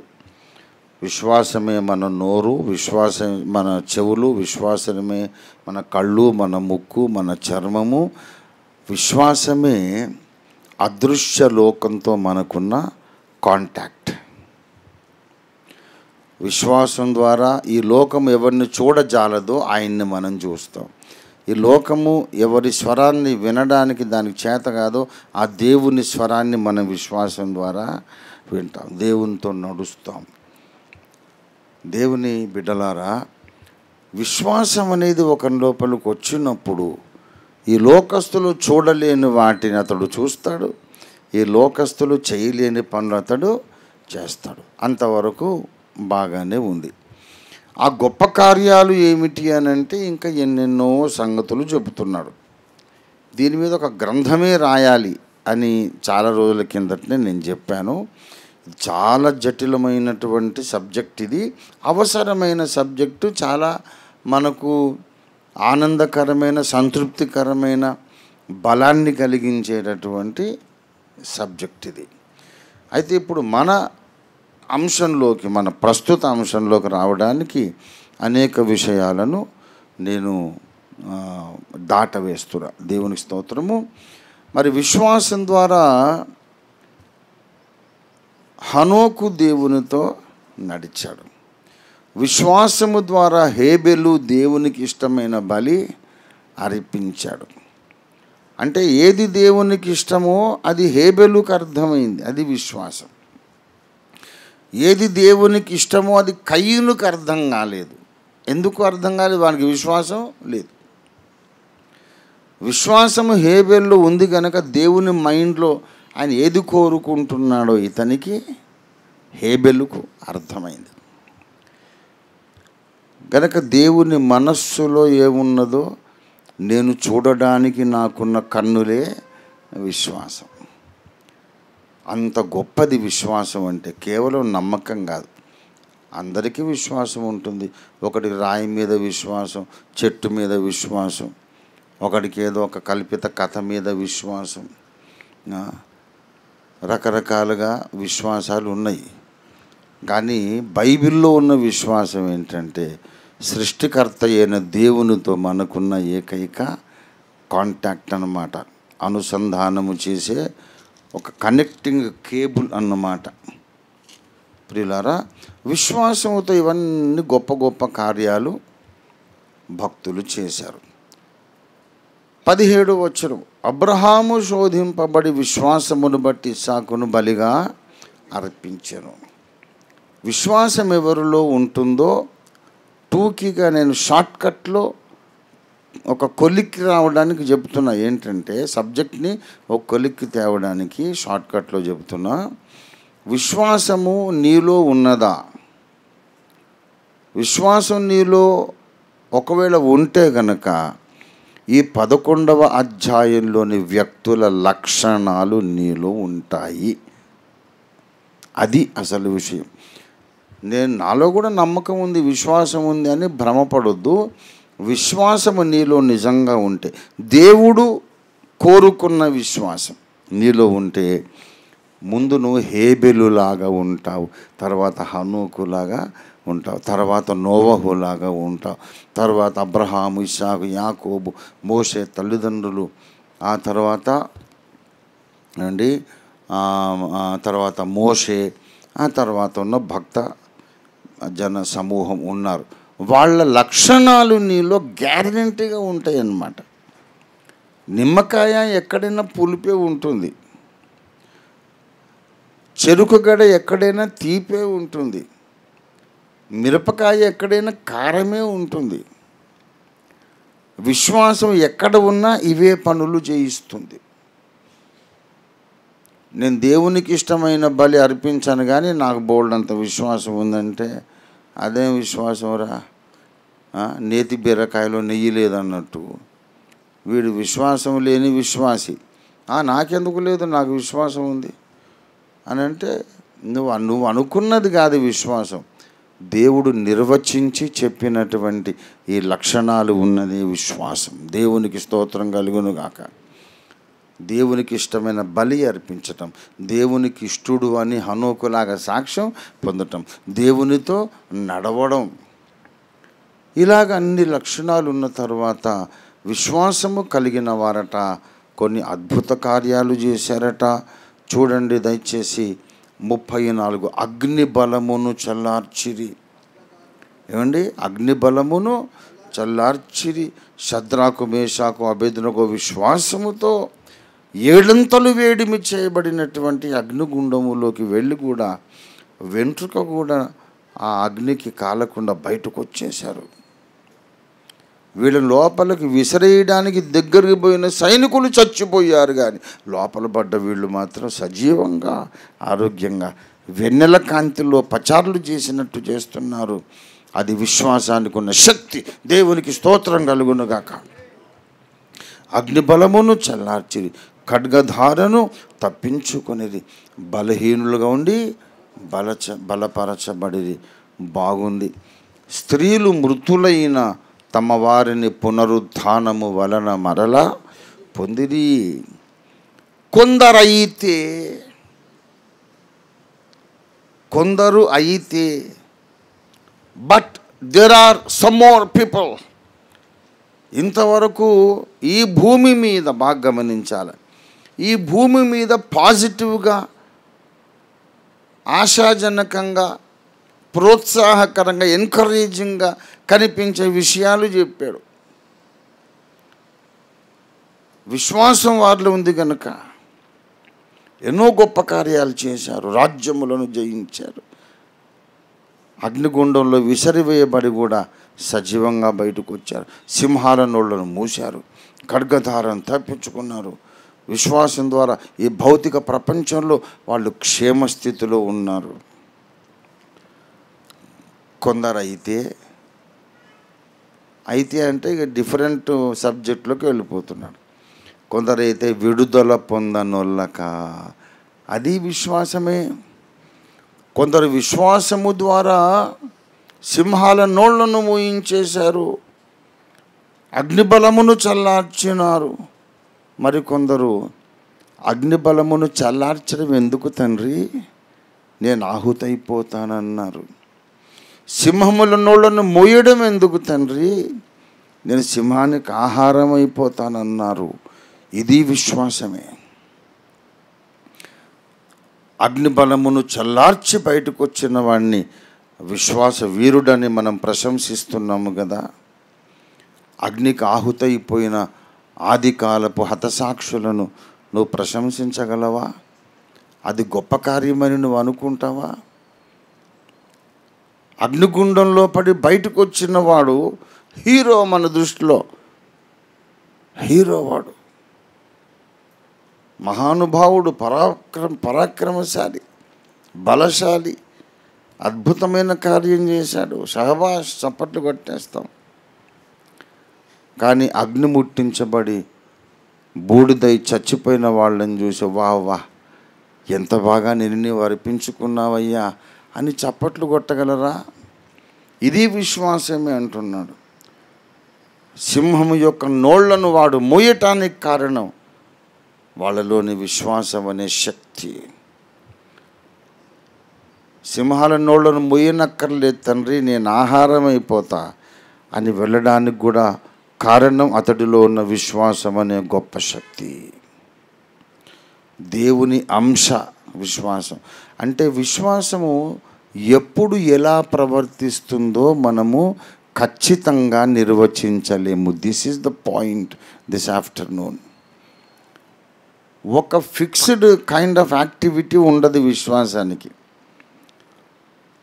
విశ్వాసమే మన నోరు, విశ్వాసం మన చెవులు, విశ్వాసమే మన కళ్ళు, మన ముక్కు, మన చర్మము. విశ్వాసమే అదృశ్య లోకంతో మనకున్న కాంటాక్ట్. విశ్వాసం ద్వారా ఈ లోకం ఎవరిని చూడజాలదో ఆయన్ని మనం చూస్తాం. ఈ లోకము ఎవరి స్వరాన్ని వినడానికి దానికి చేత కాదో ఆ దేవుని స్వరాన్ని మనం విశ్వాసం ద్వారా వింటాం, దేవునితో నడుస్తాం. దేవుని బిడ్డలారా, విశ్వాసం అనేది ఒకరి లోపలికి వచ్చినప్పుడు ఈ లోకస్తులు చూడలేని వాటిని అతడు చూస్తాడు, ఈ లోకస్తులు చేయలేని పనులు అతడు చేస్తాడు. అంతవరకు బాగానే ఉంది. ఆ గొప్ప కార్యాలు ఏమిటి అని అంటే ఇంకా ఎన్నెన్నో సంగతులు చెబుతున్నాడు. దీని మీద ఒక గ్రంథమే రాయాలి అని చాలా రోజుల కిందటనే నేను చెప్పాను. చాలా జటిలమైనటువంటి సబ్జెక్ట్ ఇది, అవసరమైన సబ్జెక్టు, చాలా మనకు ఆనందకరమైన, సంతృప్తికరమైన, బలాన్ని కలిగించేటటువంటి సబ్జెక్ట్ ఇది. అయితే ఇప్పుడు మన అంశంలోకి, మన ప్రస్తుత అంశంలోకి రావడానికి అనేక విషయాలను నేను దాటవేస్తున్నా. దేవునికి స్తోత్రము. మరి విశ్వాసం ద్వారా హనోకు దేవునితో నడిచాడు. విశ్వాసము ద్వారా హేబెలు దేవునికి ఇష్టమైన బలి అర్పించాడు. అంటే ఏది దేవునికి ఇష్టమో అది హేబెలుకు అర్థమైంది, అది విశ్వాసం. ఏది దేవునికి ఇష్టమో అది కయ్యూనుకు అర్థం కాలేదు. ఎందుకు అర్థం కాలేదు? వానికి విశ్వాసం లేదు. విశ్వాసము హేబెల్లో ఉంది కనుక దేవుని మైండ్లో ఆయన ఏది కోరుకుంటున్నాడో ఇతనికి, హేబెలుకు అర్థమైంది. కనుక దేవుని మనస్సులో ఏమున్నదో నేను చూడడానికి నాకున్న కన్నులే విశ్వాసం. అంత గొప్పది విశ్వాసం అంటే. కేవలం నమ్మకం కాదు, అందరికీ విశ్వాసం ఉంటుంది. ఒకటి రాయి మీద విశ్వాసం, చెట్టు మీద విశ్వాసం, ఒకడికి ఏదో ఒక కల్పిత కథ మీద విశ్వాసం, రకరకాలుగా విశ్వాసాలు ఉన్నాయి. కానీ బైబిల్లో ఉన్న విశ్వాసం ఏంటంటే సృష్టికర్త అయిన దేవునితో మనకున్న ఏకైక కాంటాక్ట్ అన్నమాట, అనుసంధానము చేసే ఒక కనెక్టింగ్ కేబుల్ అన్నమాట. ప్రియులారా, విశ్వాసంతో ఇవన్నీ గొప్ప గొప్ప కార్యాలు భక్తులు చేశారు. 17వ వచనం, అబ్రహాము శోధింపబడి విశ్వాసమును బట్టి ఇస్సాకును బలిగా అర్పించెను. విశ్వాసం ఎవరిలో ఉంటుందో టూకీగా నేను షార్ట్కట్లో ఒక కొలిక్కి రావడానికి చెప్తున్నా. ఏంటంటే సబ్జెక్ట్ని ఒక కొలిక్కి తేవడానికి షార్ట్కట్లో చెప్తున్నా. విశ్వాసము నీలో ఉన్నదా? విశ్వాసం నీలో ఒకవేళ ఉంటే గనక ఈ 11వ అధ్యాయంలోని వ్యక్తుల లక్షణాలు నీలో ఉంటాయి. అది అసలు విషయం. నాలో కూడా నమ్మకం ఉంది, విశ్వాసం ఉంది అని భ్రమపడొద్దు. విశ్వాసము నీలో నిజంగా ఉంటే, దేవుడు కోరుకున్న విశ్వాసం నీలో ఉంటే ముందు నువ్వు హేబెలులాగా ఉంటావు, తర్వాత హనోకులాగా ఉంటావు, తర్వాత నోవహులాగా ఉంటావు, తర్వాత అబ్రహాము, ఇస్సాకు, యాకోబు, మోషే తల్లిదండ్రులు, ఆ తర్వాత తర్వాత మోషే, ఆ తర్వాత ఉన్న భక్త జన సమూహం ఉన్నారు. వాళ్ళ లక్షణాలు నీలో గ్యారెంటీగా ఉంటాయి అన్నమాట. నిమ్మకాయ ఎక్కడైనా పులిపే ఉంటుంది, చెరుకు గడ ఎక్కడైనా తీపే ఉంటుంది, మిరపకాయ ఎక్కడైనా కారమే ఉంటుంది. విశ్వాసం ఎక్కడ ఉన్నా ఇవే పనులు చేయిస్తుంది. నేను దేవునికి ఇష్టమైన బలి అర్పించాను కానీ నాకు బోల్డంత విశ్వాసం ఉందంటే అదేం విశ్వాసంరా? నేతి బీరకాయలో నెయ్యి లేదన్నట్టు వీడు విశ్వాసం లేని విశ్వాసి. నాకెందుకు లేదు, నాకు విశ్వాసం ఉంది అని అంటే నువ్వు అనుకున్నది కాదు విశ్వాసం. దేవుడు నిర్వచించి చెప్పినటువంటి ఈ లక్షణాలు ఉన్నది విశ్వాసం. దేవునికి స్తోత్రం కలుగును గాక. దేవునికి ఇష్టమైన బలి అర్పించటం, దేవునికి ఇష్టడు అని హనోకులాగా సాక్ష్యం పొందటం, దేవునితో నడవడం, ఇలాగ అన్ని లక్షణాలు ఉన్న తర్వాత విశ్వాసము కలిగిన వారట కొన్ని అద్భుత కార్యాలు చేశారట. చూడండి దయచేసి 34. అగ్ని బలమును చల్లార్చిరి. ఏమండి? అగ్ని బలమును చల్లార్చిరి. షద్రాకు మేషాకు అబేద్నెగో విశ్వాసముతో 7 అంతలు వేడిమి చేయబడినటువంటి అగ్నిగుండములోకి వెళ్ళి కూడా వెంట్రుక కూడా ఆ అగ్నికి కాలకుండా బయటకు వచ్చేశారు. వీళ్ళ లోపలికి విసిరేయడానికి దగ్గరికి పోయిన సైనికులు చచ్చిపోయారు, కానీ లోపల పడ్డ వీళ్ళు మాత్రం సజీవంగా ఆరోగ్యంగా వెన్నెల కాంతిలో పచారులు చేసినట్టు చేస్తున్నారు. అది విశ్వాసానికి ఉన్న శక్తి. దేవునికి స్తోత్రం కలుగునుగాక. అగ్నిబలమును చల్లార్చిరి, ఖడ్గధారను తప్పించుకొనిది, బలహీనులుగా ఉండి బలపరచబడిరి. బాగుంది. స్త్రీలు మృతులైన తమ వారిని పునరుత్థానము వలన మరలా పొందిరి. కొందరు అయితే but there are some more people. ఇంతవరకు ఈ భూమి మీద బాగా గమనించాలి, ఈ భూమి మీద పాజిటివ్గా ఆశాజనకంగా ప్రోత్సాహకరంగా ఎంకరేజింగ్గా కనిపించే విషయాలు చెప్పాడు. విశ్వాసం వారిలో ఉంది కనుక ఎన్నో గొప్ప కార్యాలు చేశారు, రాజ్యములను జయించారు. అగ్నిగుండంలో విసిరివేయబడి కూడా సజీవంగా బయటకు వచ్చారు. సింహాల నోళ్లను మూశారు, ఖడ్గధారను తప్పించుకున్నారు. విశ్వాసం ద్వారా ఈ భౌతిక ప్రపంచంలో వాళ్ళు క్షేమస్థితిలో ఉన్నారు. కొందరు అయితే అంటే ఇక డిఫరెంట్ సబ్జెక్టులోకి వెళ్ళిపోతున్నాడు. కొందరైతే విడుదల పొందనొల్లక, అది విశ్వాసమే. కొందరు విశ్వాసము ద్వారా సింహాల నోళ్లను మూయించేశారు, అగ్నిబలమును చల్లార్చినారు. మరికొందరు అగ్నిబలమును చల్లార్చడం ఎందుకు తండ్రి, నేను ఆహుతైపోతానన్నారు. సింహముల నోళ్లను మోయడం ఎందుకు తండ్రి, నేను సింహానికి ఆహారం అయిపోతానన్నారు. ఇది విశ్వాసమే. అగ్నిబలమును చల్లార్చి బయటకు వచ్చిన వాడిని విశ్వాస వీరుడని మనం ప్రశంసిస్తున్నాము కదా. అగ్నికి ఆహుతైపోయిన ఆది కాలపు హతసాక్షులను నువ్వు ప్రశంసించగలవా? అది గొప్ప కార్యమని నువ్వు అనుకుంటావా? అగ్నిగుండంలో పడి బయటకు వచ్చిన వాడు హీరో, మన దృష్టిలో హీరో. వాడు మహానుభావుడు, పరాక్రమశాలి, బలశాలి, అద్భుతమైన కార్యం చేశాడు. షహబాష్, చప్పట్లు కొట్టేస్తాం. కానీ అగ్ని ముట్టించబడి బూడిదై చచ్చిపోయిన వాళ్ళని చూసి వా ఎంత బాగా నీవు అర్పించుకున్నావయ్యా అని చప్పట్లు కొట్టగలరా? ఇది విశ్వాసమే అంటున్నాడు. సింహము యొక్క నోళ్లను వాడు మోయటానికి కారణం వాళ్ళలోని విశ్వాసం అనే శక్తి. సింహాల నోళ్లను మోయనక్కర్లేదు తండ్రి, నేను ఆహారం అయిపోతా అని వెళ్ళడానికి కూడా కారణం అతడిలో ఉన్న విశ్వాసం అనే గొప్ప శక్తి. దేవుని అంశ విశ్వాసం అంటే, విశ్వాసము ఎప్పుడు ఎలా ప్రవర్తిస్తుందో మనము ఖచ్చితంగా నిర్వచించలేము. This is the point this afternoon. ఒక ఫిక్స్డ్ కైండ్ ఆఫ్ యాక్టివిటీ ఉండదు విశ్వాసానికి.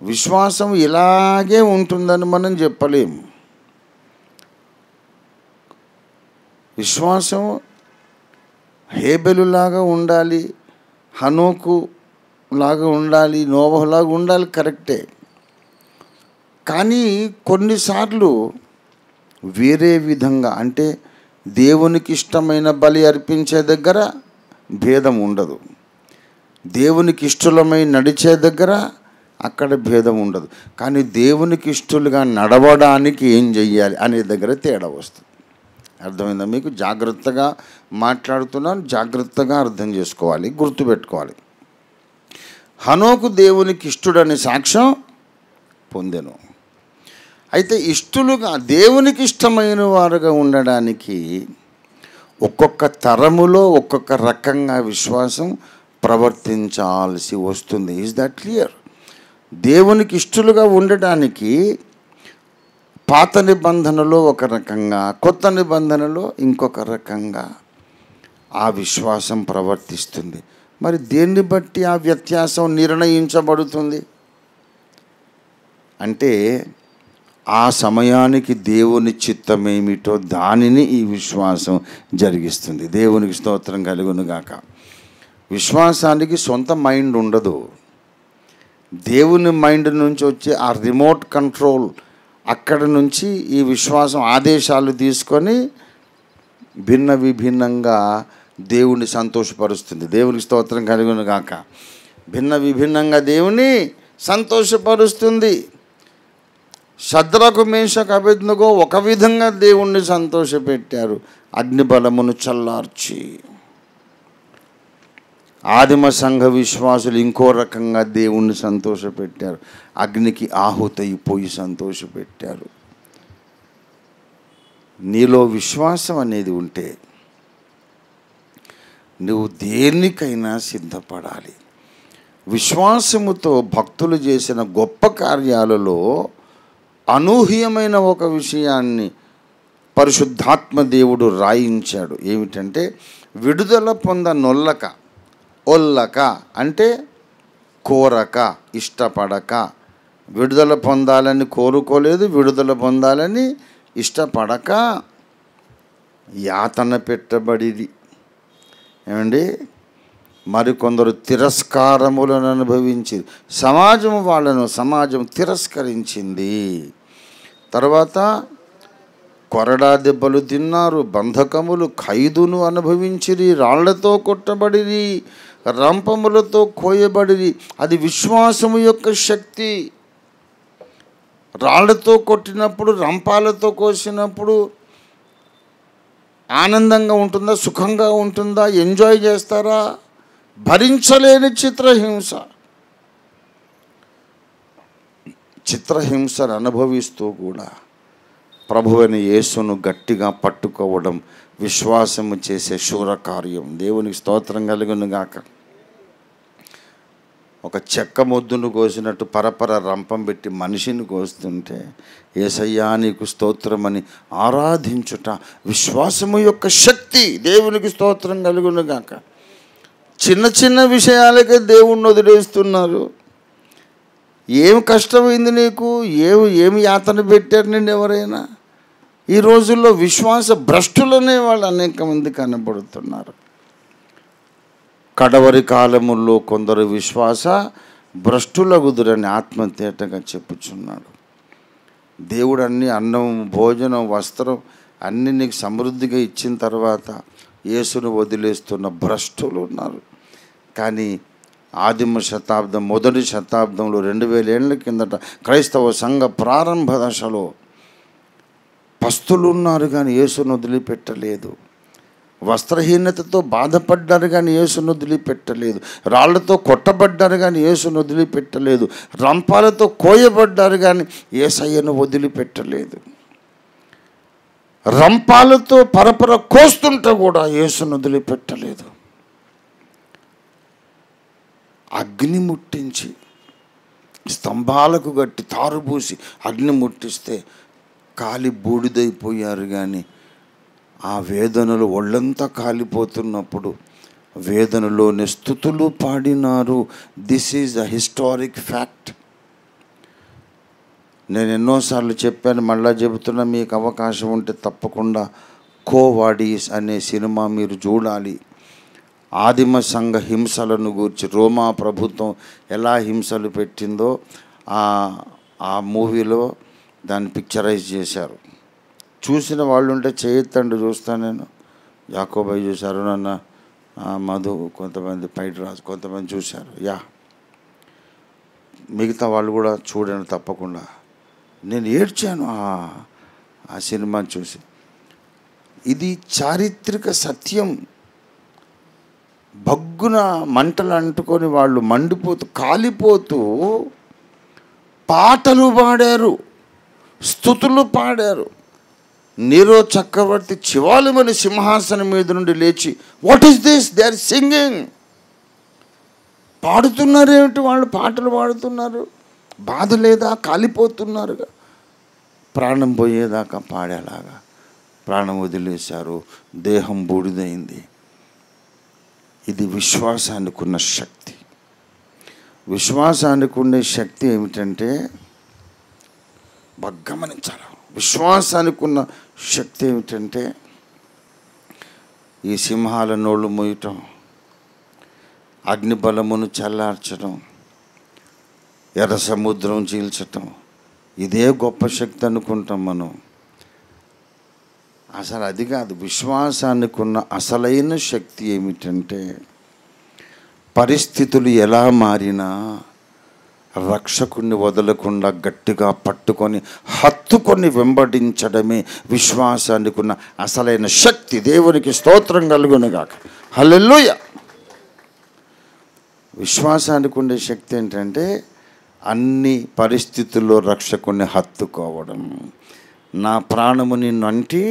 విశ్వాసం ఇలాగే ఉంటుందని మనం చెప్పలేము. విశ్వాసం హేబెలులాగా ఉండాలి, హనోకు లాగా ఉండాలి, నోవహులాగా ఉండాలి, కరెక్టే. కానీ కొన్నిసార్లు వేరే విధంగా, అంటే దేవునికి ఇష్టమైన బలి అర్పించే దగ్గర భేదం ఉండదు, దేవునికి ఇష్టలమై నడిచే దగ్గర అక్కడ భేదం ఉండదు. కానీ దేవునికి ఇష్టలుగా నడవడానికి ఏం చెయ్యాలి అనే దగ్గర తేడా వస్తుంది. అర్థమైందా మీకు? జాగ్రత్తగా మాట్లాడుతున్నాను, జాగ్రత్తగా అర్థం చేసుకోవాలి, గుర్తుపెట్టుకోవాలి. హనోకు దేవునికి ఇష్టడని సాక్ష్యం పొందెను. అయితే ఇష్టలుగా దేవునికి ఇష్టమైన వారుగా ఉండడానికి ఒక్కొక్క తరములో ఒక్కొక్క రకంగా విశ్వాసం ప్రవర్తించాల్సి వస్తుంది. Is that clear? దేవునికి ఇష్టలుగా ఉండడానికి పాత నిబంధనలో ఒక రకంగా, కొత్త నిబంధనలో ఇంకొక రకంగా ఆ విశ్వాసం ప్రవర్తిస్తుంది. మరి దేన్ని బట్టి ఆ వ్యత్యాసం నిర్ణయించబడుతుంది అంటే ఆ సమయానికి దేవుని చిత్తమేమిటో దానిని ఈ విశ్వాసం జరిగిస్తుంది. దేవునికి స్తోత్రం కలుగును గాక. విశ్వాసానికి సొంత మైండ్ ఉండదు. దేవుని మైండ్ నుంచి వచ్చే ఆ రిమోట్ కంట్రోల్, అక్కడ నుంచి ఈ విశ్వాసం ఆదేశాలు తీసుకొని భిన్న విభిన్నంగా దేవుని సంతోషపరుస్తుంది. దేవునికి స్తోత్రం కలుగును గాక. భిన్న విభిన్నంగా దేవుని సంతోషపరుస్తుంది. షద్రకు మేషకు అబేద్నెగో ఒక విధంగా దేవుణ్ణి సంతోషపెట్టారు, అగ్ని బలమును చల్లార్చి. ఆదిమ సంఘ విశ్వాసులు ఇంకో రకంగా దేవుణ్ణి సంతోషపెట్టారు, అగ్నికి ఆహుతైపోయి సంతోషపెట్టారు. నీలో విశ్వాసం అనేది ఉంటే నువ్వు దేనికైనా సిద్ధపడాలి. విశ్వాసముతో భక్తులు చేసిన గొప్ప కార్యాలలో అనూహ్యమైన ఒక విషయాన్ని పరిశుద్ధాత్మ దేవుడు రాయించాడు. ఏమిటంటే విడుదల పొందనొల్లక, ఒల్లక అంటే కోరక, ఇష్టపడక. విడుదల పొందాలని కోరుకోలేదు, విడుదల పొందాలని ఇష్టపడక యాతన పెట్టబడిది. ఏమండి? మరికొందరు తిరస్కారములను అనుభవించి సమాజం తిరస్కరించింది. తర్వాత కొరడా దెబ్బలు తిన్నారు, బంధకములు ఖైదును అనుభవించిరి, రాళ్లతో కొట్టబడిరి, రంపములతో కోయబడిరి. అది విశ్వాసము యొక్క శక్తి. రాళ్లతో కొట్టినప్పుడు, రంపాలతో కోసినప్పుడు ఆనందంగా ఉంటుందా, సుఖంగా ఉంటుందా, ఎంజాయ్ చేస్తారా? భరించలేని చిత్రహింసను అనుభవిస్తూ కూడా ప్రభువైన యేసును గట్టిగా పట్టుకోవడం విశ్వాసము చేసే శూరకార్యం. దేవునికి స్తోత్రం కలుగును గాక. ఒక చెక్క మొద్దును కోసినట్టు పరపర రంపం పెట్టి మనిషిని కోస్తుంటే యేసయ్యా నీకు స్తోత్రమని ఆరాధించుట విశ్వాసము యొక్క శక్తి. దేవునికి స్తోత్రం కలుగును గాక. చిన్న చిన్న విషయాలకే దేవుణ్ణి వదిలేస్తున్నారు. ఏం కష్టమైంది నీకు? ఏమి యాతన పెట్టారు నిన్ను ఎవరైనా? ఈ రోజుల్లో విశ్వాస భ్రష్టులనే వాళ్ళు అనేక మంది కనబడుతున్నారు. కడవరి కాలముల్లో కొందరు విశ్వాస భ్రష్టులగుదురని ఆత్మతేటగా చెప్పుచున్నాడు. దేవుడు అన్ని అన్నం, భోజనం, వస్త్రం అన్నీ నీకు సమృద్ధిగా ఇచ్చిన తర్వాత యేసును వదిలేస్తున్న భ్రష్టులు ఉన్నారు. కానీ ఆదిమ శతాబ్దం, మొదటి శతాబ్దంలో 2000 ఏళ్ల కిందట క్రైస్తవ సంఘ ప్రారంభ దశలో పస్తులు ఉన్నారు కానీ యేసును వదిలిపెట్టలేదు. వస్త్రహీనతతో బాధపడ్డారు కానీ యేసును వదిలిపెట్టలేదు. రాళ్లతో కొట్టబడ్డారు కానీ యేసును వదిలిపెట్టలేదు. రంపాలతో కోయబడ్డారు కానీ యేసయ్యను వదిలిపెట్టలేదు. రంపాలతో పరపర కోస్తుంటే కూడా యేసును వదిలిపెట్టలేదు. అగ్ని ముట్టించి స్తంభాలకు గట్టి తారుబూసి అగ్ని ముట్టిస్తే కాలి బూడిదైపోయారు. కానీ ఆ వేదనలు ఒళ్ళంతా కాలిపోతున్నప్పుడు వేదనలోని స్తుతులు పాడినారు. This is a historic fact. నేను ఎన్నోసార్లు చెప్పాను, మళ్ళా చెబుతున్నా, మీకు అవకాశం ఉంటే తప్పకుండా కోవాడీస్ అనే సినిమా మీరు చూడాలి. ఆదిమ సంఘ హింసలను గూర్చి రోమా ప్రభుత్వం ఎలా హింసలు పెట్టిందో ఆ మూవీలో దాన్ని పిక్చరైజ్ చేశారు. చూసిన వాళ్ళు ఉంటే చేయొద్దండి, చూస్తాను నేను. యాకోబాయ్ చూశారు, నన్న మధు, కొంతమంది పైడిరాజు, కొంతమంది చూశారు. మిగతా వాళ్ళు కూడా చూడండి తప్పకుండా. నేను ఏడ్చాను ఆ సినిమా చూసి. ఇది చారిత్రక సత్యం. బగ్గున మంటలు అంటుకొని వాళ్ళు మండిపోతూ కాలిపోతూ పాటలు పాడారు, స్తుతులు పాడారు. నీరో చక్రవర్తి చివాలుమని సింహాసనం మీద నుండి లేచి, what is this, they are singing. పాడుతున్నారు ఏమిటి వాళ్ళు, పాటలు పాడుతున్నారు. బాధ లేదా, కాలిపోతున్నారుగా. ప్రాణం పోయేదాకా పాడేలాగా ప్రాణం వదిలేశారు, దేహం బూడిదైంది. ఇది విశ్వాసానికి ఉన్న శక్తి. విశ్వాసానికి ఉండే శక్తి ఏమిటంటే, బాగా గమనించాలి. విశ్వాసానికి ఉన్న శక్తి ఏమిటంటే, ఈ సింహాల నోళ్ళు మూయటం, అగ్నిబలమును చల్లార్చడం, ఎర్ర సముద్రం చీల్చటం, ఇదే గొప్ప శక్తి అనుకుంటాం మనం. అసలు అది కాదు. విశ్వాసానికి ఉన్న అసలైన శక్తి ఏమిటంటే, పరిస్థితులు ఎలా మారినా రక్షకుణ్ణి వదలకుండా గట్టిగా పట్టుకొని హత్తుకొని వెంబడించడమే విశ్వాసానికి ఉన్న అసలైన శక్తి. దేవునికి స్తోత్రం కలుగునుగాక. హల్లెలూయా. విశ్వాసానికి ఉండే శక్తి ఏంటంటే, అన్ని పరిస్థితుల్లో రక్షకుణ్ణి హత్తుకోవడం. నా ప్రాణము నిన్ను అంటి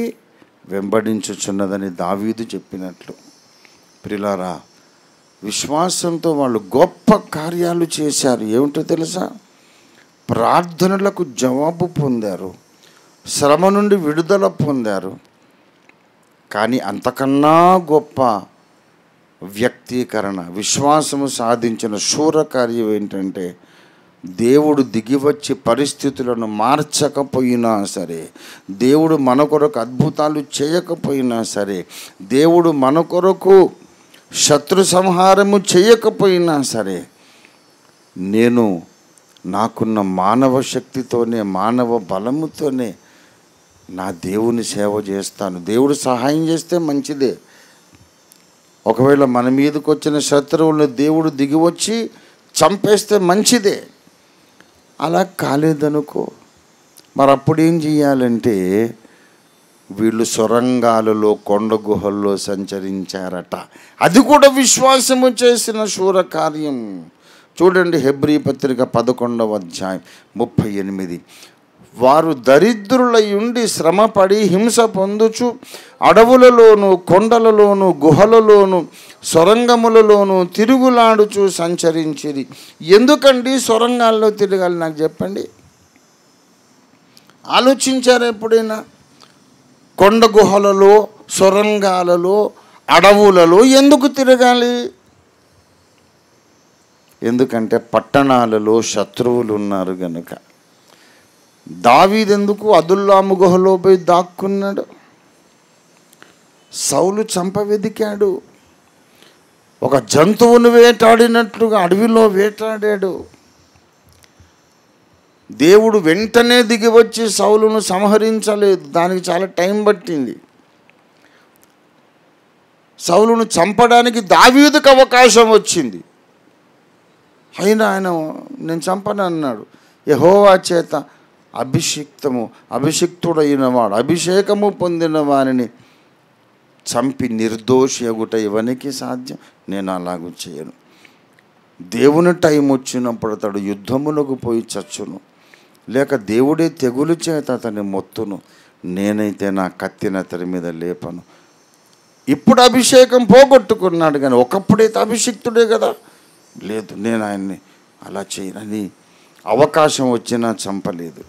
వెంబడించుచున్నదని దావీదు చెప్పినట్లు. ప్రియులారా, విశ్వాసంతో వాళ్ళు గొప్ప కార్యాలు చేశారు. ఏమిటో తెలుసా? ప్రార్థనలకు జవాబు పొందారు, శ్రమ నుండి విడుదల పొందారు. కానీ అంతకన్నా గొప్ప వ్యక్తీకరణ, విశ్వాసము సాధించిన శూర కార్యం ఏంటంటే, దేవుడు దిగివచ్చి పరిస్థితులను మార్చకపోయినా సరే, దేవుడు మన కొరకు అద్భుతాలు చేయకపోయినా సరే, దేవుడు మన కొరకు శత్రు సంహారము చేయకపోయినా సరే, నేను నాకున్న మానవ శక్తితోనే, మానవ బలముతోనే నా దేవుని సేవ చేస్తాను. దేవుడు సహాయం చేస్తే మంచిదే. ఒకవేళ మన మీదకి వచ్చిన శత్రువులను దేవుడు దిగివచ్చి చంపేస్తే మంచిదే. అలా కాలేదనుకో, మరి అప్పుడు ఏం చేయాలంటే, వీళ్ళు సొరంగాలలో, కొండ గుహల్లో సంచరించారట. అది కూడా విశ్వాసము చేసిన శూర కార్యం. చూడండి, హెబ్రీ పత్రిక 11వ అధ్యాయం 38. వారు దరిద్రులై ఉండి శ్రమపడి హింస పొందుచు అడవులలోను, కొండలలోను, గుహలలోను, సొరంగములలోను తిరుగులాడుచు సంచరించిరి. ఎందుకండి సొరంగాల్లో తిరగాలి నాకు చెప్పండి? ఆలోచించారు ఎప్పుడైనా? కొండ గుహలలో, సొరంగాలలో, అడవులలో ఎందుకు తిరగాలి? ఎందుకంటే పట్టణాలలో శత్రువులు ఉన్నారు గనుక. దావీదెందుకు అదుల్లాము గుహలో పోయి దాక్కున్నాడు? సౌలు చంప వెదికాడు. ఒక జంతువును వేటాడినట్లుగా అడవిలో వేటాడాడు. దేవుడు వెంటనే దిగి వచ్చి సౌలును సంహరించలేదు, దానికి చాలా టైం పట్టింది. సౌలును చంపడానికి దావీదుకు అవకాశం వచ్చింది, అయినా ఆయన నేను చంపను అన్నాడు. యెహోవా చేత అభిషిక్తుడైన వాడు, అభిషేకము పొందిన వారిని చంపి నిర్దోషి అగుట ఎవనికి సాధ్యం? నేను అలాగూ చేయను. దేవుని టైం వచ్చినప్పుడు అతడు యుద్ధమునకు పోయి చచ్చును, లేక దేవుడే తెగులు చేత అతని మొత్తును. నేనైతే నా కత్తిని అతని మీద లేపను. ఇప్పుడు అభిషేకం పోగొట్టుకున్నాడు, కానీ ఒకప్పుడైతే అభిషిక్తుడే కదా. లేదు, నేను ఆయన్ని అలా చేయనని అవకాశం వచ్చినా చంపలేదు.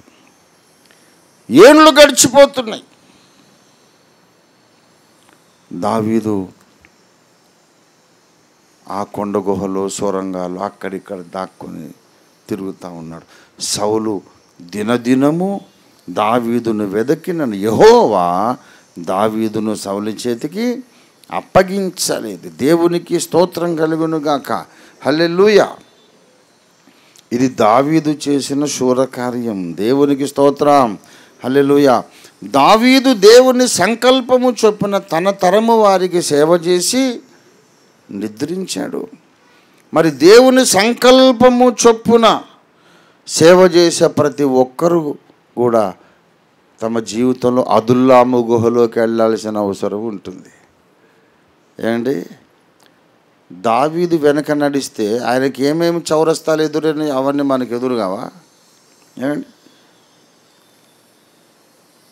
ఏళ్ళు గడిచిపోతున్నాయి. దావీదు ఆ కొండ గుహలో, సొరంగాలు అక్కడిక్కడ దాక్కొని తిరుగుతూ ఉన్నాడు. సౌలు దినదినము దావీదును వెదకిన యెహోవా దావీదును సౌలు చేతికి అప్పగించలేదు. దేవునికి స్తోత్రం కలుగునుగాక. హల్లెలూయా. ఇది దావీదు చేసిన శూరకార్యం. దేవునికి స్తోత్రం. హల్లెలూయా. దావీదు దేవుని సంకల్పము చొప్పున తన తరము వారికి సేవ చేసి నిద్రించాడు. మరి దేవుని సంకల్పము చొప్పున సేవ చేసే ప్రతి ఒక్కరూ కూడా తమ జీవితంలో అదుల్లాము గుహలోకి వెళ్ళాల్సిన అవసరం ఉంటుంది. ఏమండి, దావీదు వెనక నడిస్తే ఆయనకి ఏమేమి చౌరస్తాలు ఎదురని అవన్నీ మనకు ఎదురుగావా? ఏమండి,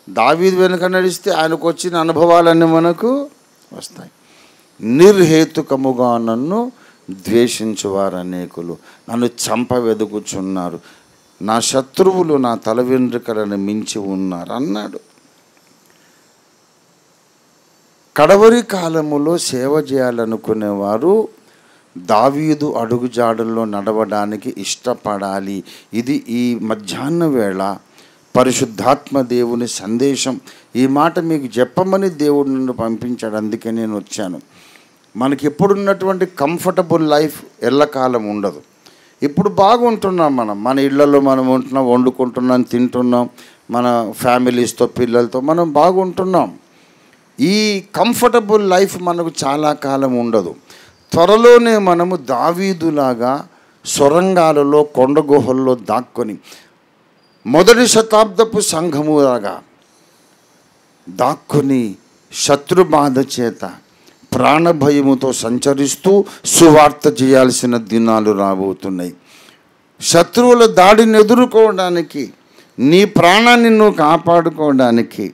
దావీదు వెనక నడిస్తే ఆయనకు వచ్చిన అనుభవాలన్నీ మనకు వస్తాయి. నిర్హేతుకముగా నన్ను ద్వేషించువారు అనేకులు, నన్ను చంప వెదుకుచున్నారు, నా శత్రువులు నా తల వెంట్రుకలను మించి ఉన్నారు అన్నాడు. కడవరి కాలములో సేవ చేయాలనుకునేవారు దావీదు అడుగుజాడల్లో నడవడానికి ఇష్టపడాలి. ఇది ఈ మధ్యాహ్న వేళ పరిశుద్ధాత్మ దేవుని సందేశం. ఈ మాట మీకు చెప్పమని దేవుడు నన్ను పంపించాడు, అందుకే నేను వచ్చాను. మనకి ఎప్పుడున్నటువంటి కంఫర్టబుల్ లైఫ్ ఎల్లకాలం ఉండదు. ఇప్పుడు బాగుంటున్నాం, మన ఇళ్లలో మనం ఉంటున్నాం, వండుకుంటున్నాం, తింటున్నాం, మన ఫ్యామిలీస్తో పిల్లలతో మనం బాగుంటున్నాం. ఈ కంఫర్టబుల్ లైఫ్ మనకు చాలా కాలం ఉండదు. త్వరలోనే మనము దావీదులాగా సొరంగాలలో కొండ గుహల్లో దాక్కొని మొదటి శతాబ్దపు సంఘములాగా దాక్కుని శత్రుబాధ చేత ప్రాణభయముతో సంచరిస్తూ సువార్త చేయాల్సిన దినాలు రాబోతున్నాయి. శత్రువుల దాడిని ఎదుర్కోవడానికి, నీ ప్రాణాన్ని నువ్వు కాపాడుకోవడానికి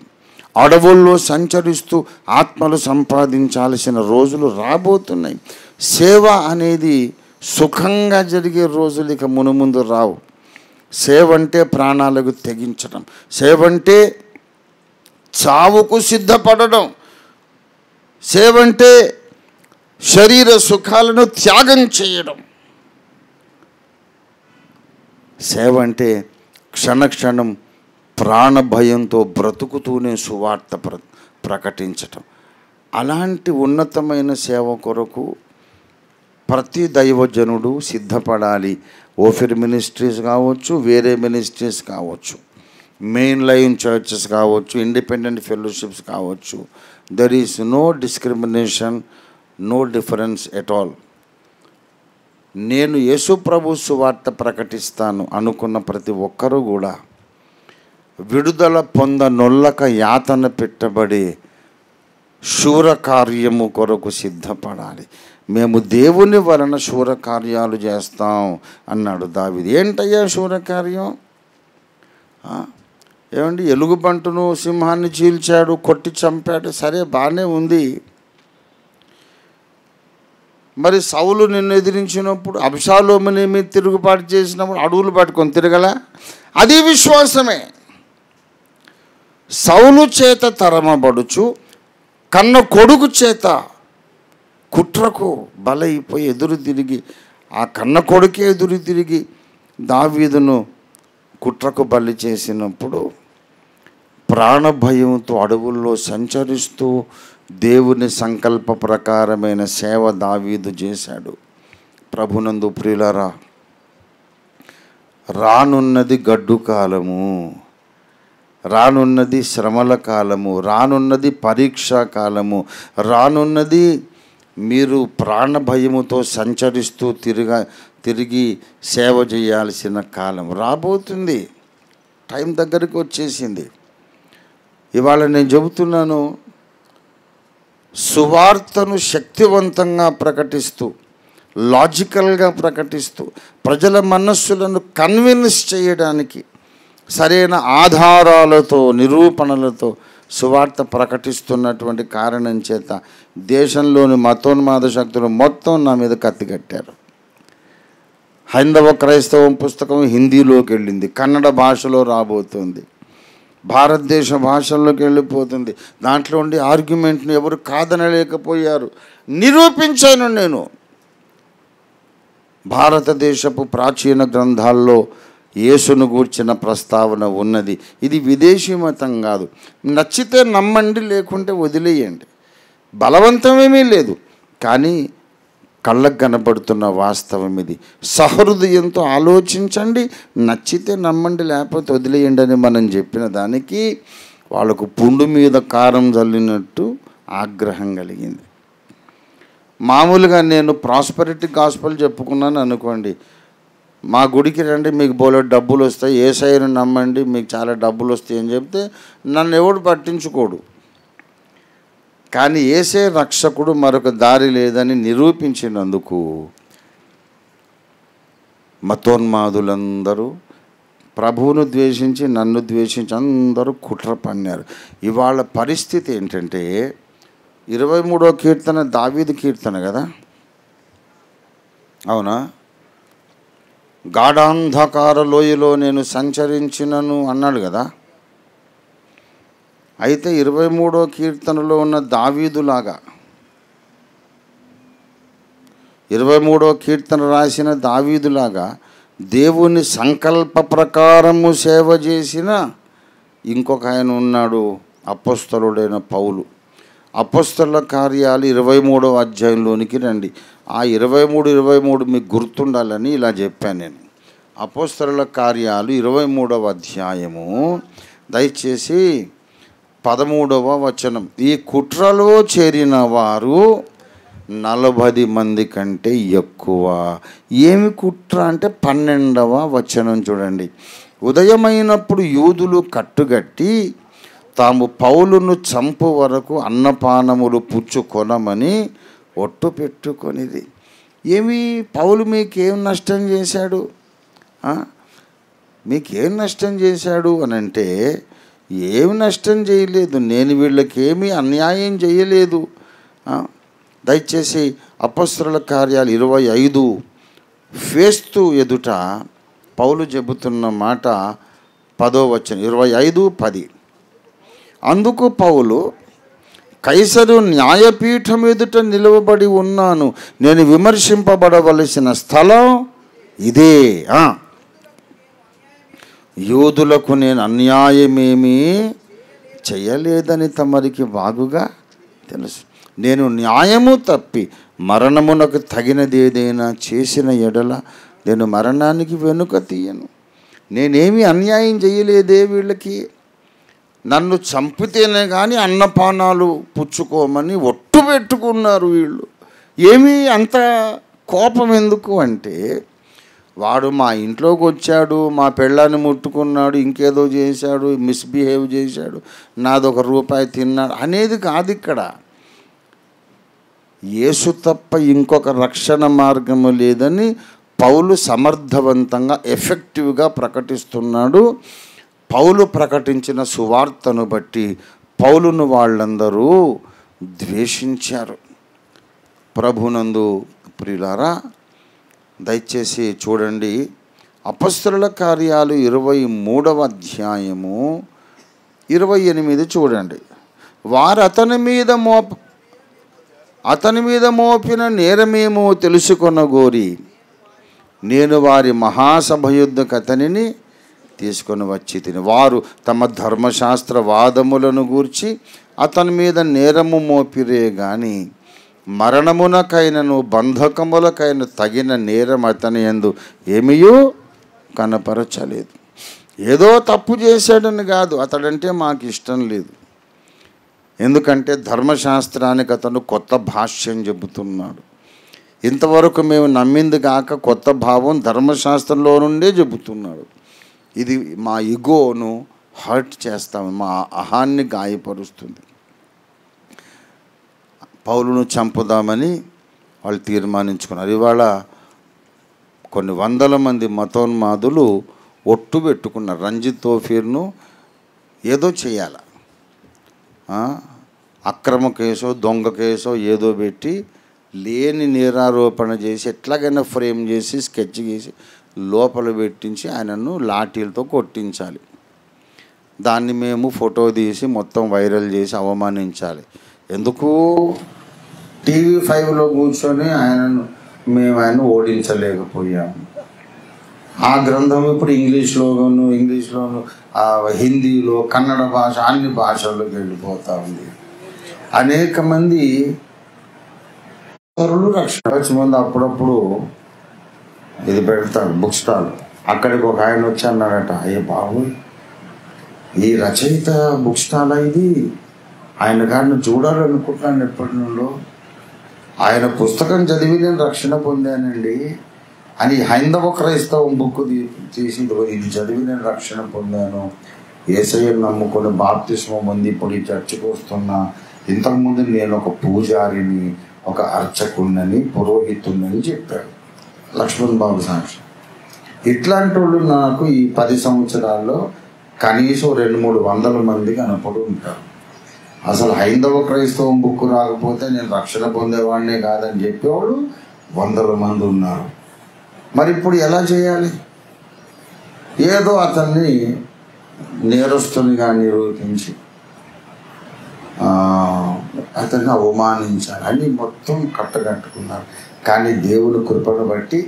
అడవుల్లో సంచరిస్తూ ఆత్మలు సంపాదించాల్సిన రోజులు రాబోతున్నాయి. సేవ అనేది సుఖంగా జరిగే రోజులు ఇక మునుముందు రావు. సేవ అంటే ప్రాణాలకు తెగించడం, సేవ అంటే చావుకు సిద్ధపడడం, సేవ అంటే శరీర సుఖాలను త్యాగం చేయడం, సేవ అంటే క్షణక్షణం ప్రాణభయంతో బ్రతుకుతూనే సువార్త ప్రకటించటం. అలాంటి ఉన్నతమైన సేవ కొరకు ప్రతి దైవజనుడు సిద్ధపడాలి. ఓఫిర్ మినిస్ట్రీస్ కావచ్చు, వేరే మినిస్ట్రీస్ కావచ్చు, మెయిన్ లైన్ చర్చెస్ కావచ్చు, ఇండిపెండెంట్ ఫెలోషిప్స్ కావచ్చు. There is no discrimination, no difference at all. నేను యేసు ప్రభు సువార్త ప్రకటిస్తాను అనుకున్న ప్రతి ఒక్కరూ కూడా విడుదల పొందనొల్లక యాతన పెట్టబడి శూరకార్యము కొరకు సిద్ధపడాలి. మేము దేవుని వలన శూరకార్యాలు చేస్తాం అన్నాడు దావీదు. ఏంటయ్యా శూరకార్యం? ఏమండి, ఎలుగుబంటును సింహాన్ని చీల్చాడు, కొట్టి చంపాడు, సరే బాగానే ఉంది. మరి సౌలు నిన్ను ఎదిరించినప్పుడు, అబ్షాలోముని మీద తిరుగుబాటు చేసినప్పుడు అడవులు పట్టుకొని తిరగల, అది విశ్వాసమే. సౌలు చేత తరమబడుచు కన్న కొడుకు చేత కుట్రకు బలైపోయి ఎదురు తిరిగి, ఆ కన్న కొడుకే ఎదురు తిరిగి దావీదును కుట్రకు బలి చేసినప్పుడు ప్రాణభయంతో అడవుల్లో సంచరిస్తూ దేవుని సంకల్ప ప్రకారమైన సేవ దావీదు చేశాడు. ప్రభునందు ప్రియులారా, రానున్నది గడ్డు కాలము, రానున్నది శ్రమల కాలము, రానున్నది పరీక్షా కాలము, రానున్నది మీరు ప్రాణభయముతో సంచరిస్తూ తిరిగి సేవ చేయాల్సిన కాలం రాబోతుంది. టైం దగ్గరికి వచ్చేసింది. ఇవాళ నేను చెబుతున్నాను, సువార్తను శక్తివంతంగా ప్రకటిస్తూ, లాజికల్గా ప్రకటిస్తూ, ప్రజల మనస్సులను కన్విన్స్ చేయడానికి సరైన ఆధారాలతో, నిరూపణలతో సువార్త ప్రకటిస్తున్నటువంటి కారణం చేత దేశంలోని మతోన్మాద శక్తులు మొత్తం నా మీద కత్తికట్టారు. హైందవ క్రైస్తవం పుస్తకం హిందీలోకి వెళ్ళింది, కన్నడ భాషలో రాబోతుంది, భారతదేశ భాషల్లోకి వెళ్ళిపోతుంది. దాంట్లో ఉండి ఆర్గ్యుమెంట్ని ఎవరు కాదనలేకపోయారు. నిరూపించాను నేను. భారతదేశపు ప్రాచీన గ్రంథాల్లో యేసును గూర్చిన ప్రస్తావన ఉన్నది. ఇది విదేశీ మతం కాదు. నచ్చితే నమ్మండి, లేకుంటే వదిలేయండి. బలవంతమేమీ లేదు, కానీ కళ్ళకు కనబడుతున్న వాస్తవం ఇది. సహృదయంతో ఆలోచించండి, నచ్చితే నమ్మండి, లేకపోతే వదిలేయండి అని మనం చెప్పిన దానికి వాళ్ళకు పుండు మీద కారం చల్లినట్టు ఆగ్రహం కలిగింది. మామూలుగా నేను ప్రాస్పెరిటీ గాస్పెల్ చెప్పుకున్నాను అనుకోండి, మా గుడికి రండి మీకు బోలెడు డబ్బులు వస్తాయి, యేసయ్యను నమ్మండి మీకు చాలా డబ్బులు వస్తాయి అని చెప్తే నన్ను ఎవడు పట్టించుకోడు. కానీ యేసే రక్షకుడు, మరొక దారి లేదని నిరూపించినందుకు మతోన్మాదులందరూ ప్రభువును ద్వేషించి నన్ను ద్వేషించి అందరూ కుట్ర పన్నారు. ఇవాళ పరిస్థితి ఏంటంటే 23వ కీర్తన దావీదు కీర్తన కదా, అవునా? గాఢాంధకార లోయలో నేను సంచరించినను అన్నాడు కదా. అయితే 23వ కీర్తనలో ఉన్న దావీదులాగా 23వ కీర్తన రాసిన దావీదులాగా దేవుని సంకల్ప ప్రకారము సేవ చేసిన ఇంకొక ఆయన ఉన్నాడు, అపోస్తలుడైన పౌలు. అపోస్తలుల కార్యాలు 23వ అధ్యాయంలోనికి రండి. ఆ 23 మీకు గుర్తుండాలని ఇలా చెప్పాను నేను. అపోస్తలుల కార్యాలు 23వ అధ్యాయము దయచేసి 13వ వచనం. ఈ కుట్రలో చేరిన వారు 40 మంది కంటే ఎక్కువ. ఏమి కుట్ర అంటే 12వ వచనం చూడండి. ఉదయమైనప్పుడు యూదులు కట్టుగట్టి తాము పౌలును చంపు వరకు అన్నపానములు పుచ్చుకొనమని ఒట్టు పెట్టుకొనిది. ఏమి పౌలు మీకేం నష్టం చేశాడు, మీకేం నష్టం చేశాడు అని అంటే, ఏమి నష్టం చేయలేదు, నేను వీళ్ళకేమీ అన్యాయం చేయలేదు. దయచేసి అపోస్తలుల కార్యాలు 25 ఫేస్తు ఎదుట పౌలు చెబుతున్న మాట 10వ వచనం, 25:10. అందుకు పౌలు, కైసరు న్యాయపీఠం ఎదుట నిలవబడి ఉన్నాను, నేను విమర్శింపబడవలసిన స్థలం ఇదే. యూదులకు నేను అన్యాయమేమీ చేయలేదని తమరికి బాగుగా తెలుసు. నేను న్యాయము తప్పి మరణమునకు తగినది ఏదైనా చేసిన ఎడల నేను మరణానికి వెనుక తీయను. నేనేమి అన్యాయం చేయలేదే వీళ్ళకి. నన్ను చంపితేనే కానీ అన్నపానాలు పుచ్చుకోమని ఒట్టు పెట్టుకున్నారు వీళ్ళు. ఏమీ అంత కోపం ఎందుకు అంటే, వాడు మా ఇంట్లోకి వచ్చాడు, మా పెళ్ళాన్ని ముట్టుకున్నాడు, ఇంకేదో చేశాడు, మిస్బిహేవ్ చేశాడు, నాదొక రూపాయి తిన్నాడు అనేది కాదు ఇక్కడ. యేసు తప్ప ఇంకొక రక్షణ మార్గము లేదని పౌలు సమర్థవంతంగా ఎఫెక్టివ్గా ప్రకటిస్తున్నాడు. పౌలు ప్రకటించిన సువార్తను బట్టి పౌలును వాళ్ళందరూ ద్వేషించారు. ప్రభునందు ప్రియులారా, దయచేసి చూడండి, అపోస్తలుల కార్యాలు 23వ అధ్యాయము 28 చూడండి. వారు అతని మీద మోపిన నేరమేమో తెలుసుకొనగోరి నేను వారి మహాసభ యుద్ధకు అతనిని తీసుకొని వచ్చి తిని, వారు తమ ధర్మశాస్త్ర వాదములను గూర్చి అతని మీద నేరము మోపిరే గాని మరణమునకైనను బంధకములకైన తగిన నేరం అతని యందు ఏమీయూ కనపరచలేదు. ఏదో తప్పు చేశాడని కాదు, అతడంటే మాకు ఇష్టం లేదు. ఎందుకంటే ధర్మశాస్త్రానికి అతను కొత్త భాష్యం చెబుతున్నాడు. ఇంతవరకు మేము నమ్మింది కాక కొత్త భావం ధర్మశాస్త్రంలో నుండే చెబుతున్నాడు. ఇది మా ఇగోను హర్ట్ చేస్తాము, మా అహాన్ని గాయపరుస్తుంది. పౌలును చంపుదామని వాళ్ళు తీర్మానించుకున్నారు. ఇవాళ కొన్ని వందల మంది మతోన్మాదులు ఒట్టు పెట్టుకున్నారు, రంజిత్ తోఫీర్ను ఏదో చేయాలి, అక్రమ కేసో దొంగ కేసో ఏదో పెట్టి లేని నేరారోపణ చేసి ఎట్లాగైనా ఫ్రేమ్ చేసి స్కెచ్ చేసి లోపల పెట్టించి ఆయనను లాఠీలతో కొట్టించాలి. దాన్ని మేము ఫోటో తీసి మొత్తం వైరల్ చేసి అవమానించాలి. ఎందుకు? TV5లో కూర్చొని మేము ఆయన ఓడించలేకపోయాము. ఆ గ్రంథం ఇప్పుడు ఇంగ్లీష్లోను హిందీలో, కన్నడ భాష, అన్ని భాషల్లోకి వెళ్ళిపోతూ ఉంది. అనేక మంది రక్షణ ముందు అప్పుడప్పుడు ఇది పెడతాడు బుక్ స్టాల్. అక్కడికి ఒక ఆయన వచ్చి అన్నాడట, అయ్యే బాబు ఈ రచయిత బుక్ స్టాల్ ఇది, ఆయన గారిని చూడాలనుకుంటున్నాను ఎప్పటి నుండో, ఆయన పుస్తకం చదివి నేను రక్షణ పొందానండి అని హైందవ క్రైస్తవం బుక్ తీసి ఇది చదివి నేను రక్షణ పొందాను, యేసయ్యను నమ్ముకొని బాప్తిస్మం పొంది ఇప్పుడు ఈ చర్చకు వస్తున్నా, ఇంతకుముందు నేను ఒక పూజారిని, ఒక అర్చకుడిని, పురోహితుడిని చెప్పాడు లక్ష్మణ్ బాబు సాక్షి. ఇట్లాంటి వాళ్ళు నాకు ఈ 10 సంవత్సరాల్లో కనీసం 200-300 మంది కనపడి ఉంటారు. అసలు హైందవ క్రైస్తవం బుక్ రాకపోతే నేను రక్షణ పొందేవాడినే కాదని చెప్పేవాళ్ళు 100 మంది ఉన్నారు. మరి ఇప్పుడు ఎలా చేయాలి? ఏదో అతన్ని నేరస్తునిగా నిరూపించి అతన్ని అవమానించాలి అని మొత్తం కట్టగట్టుకున్నారు. కానీ దేవుని కృపను బట్టి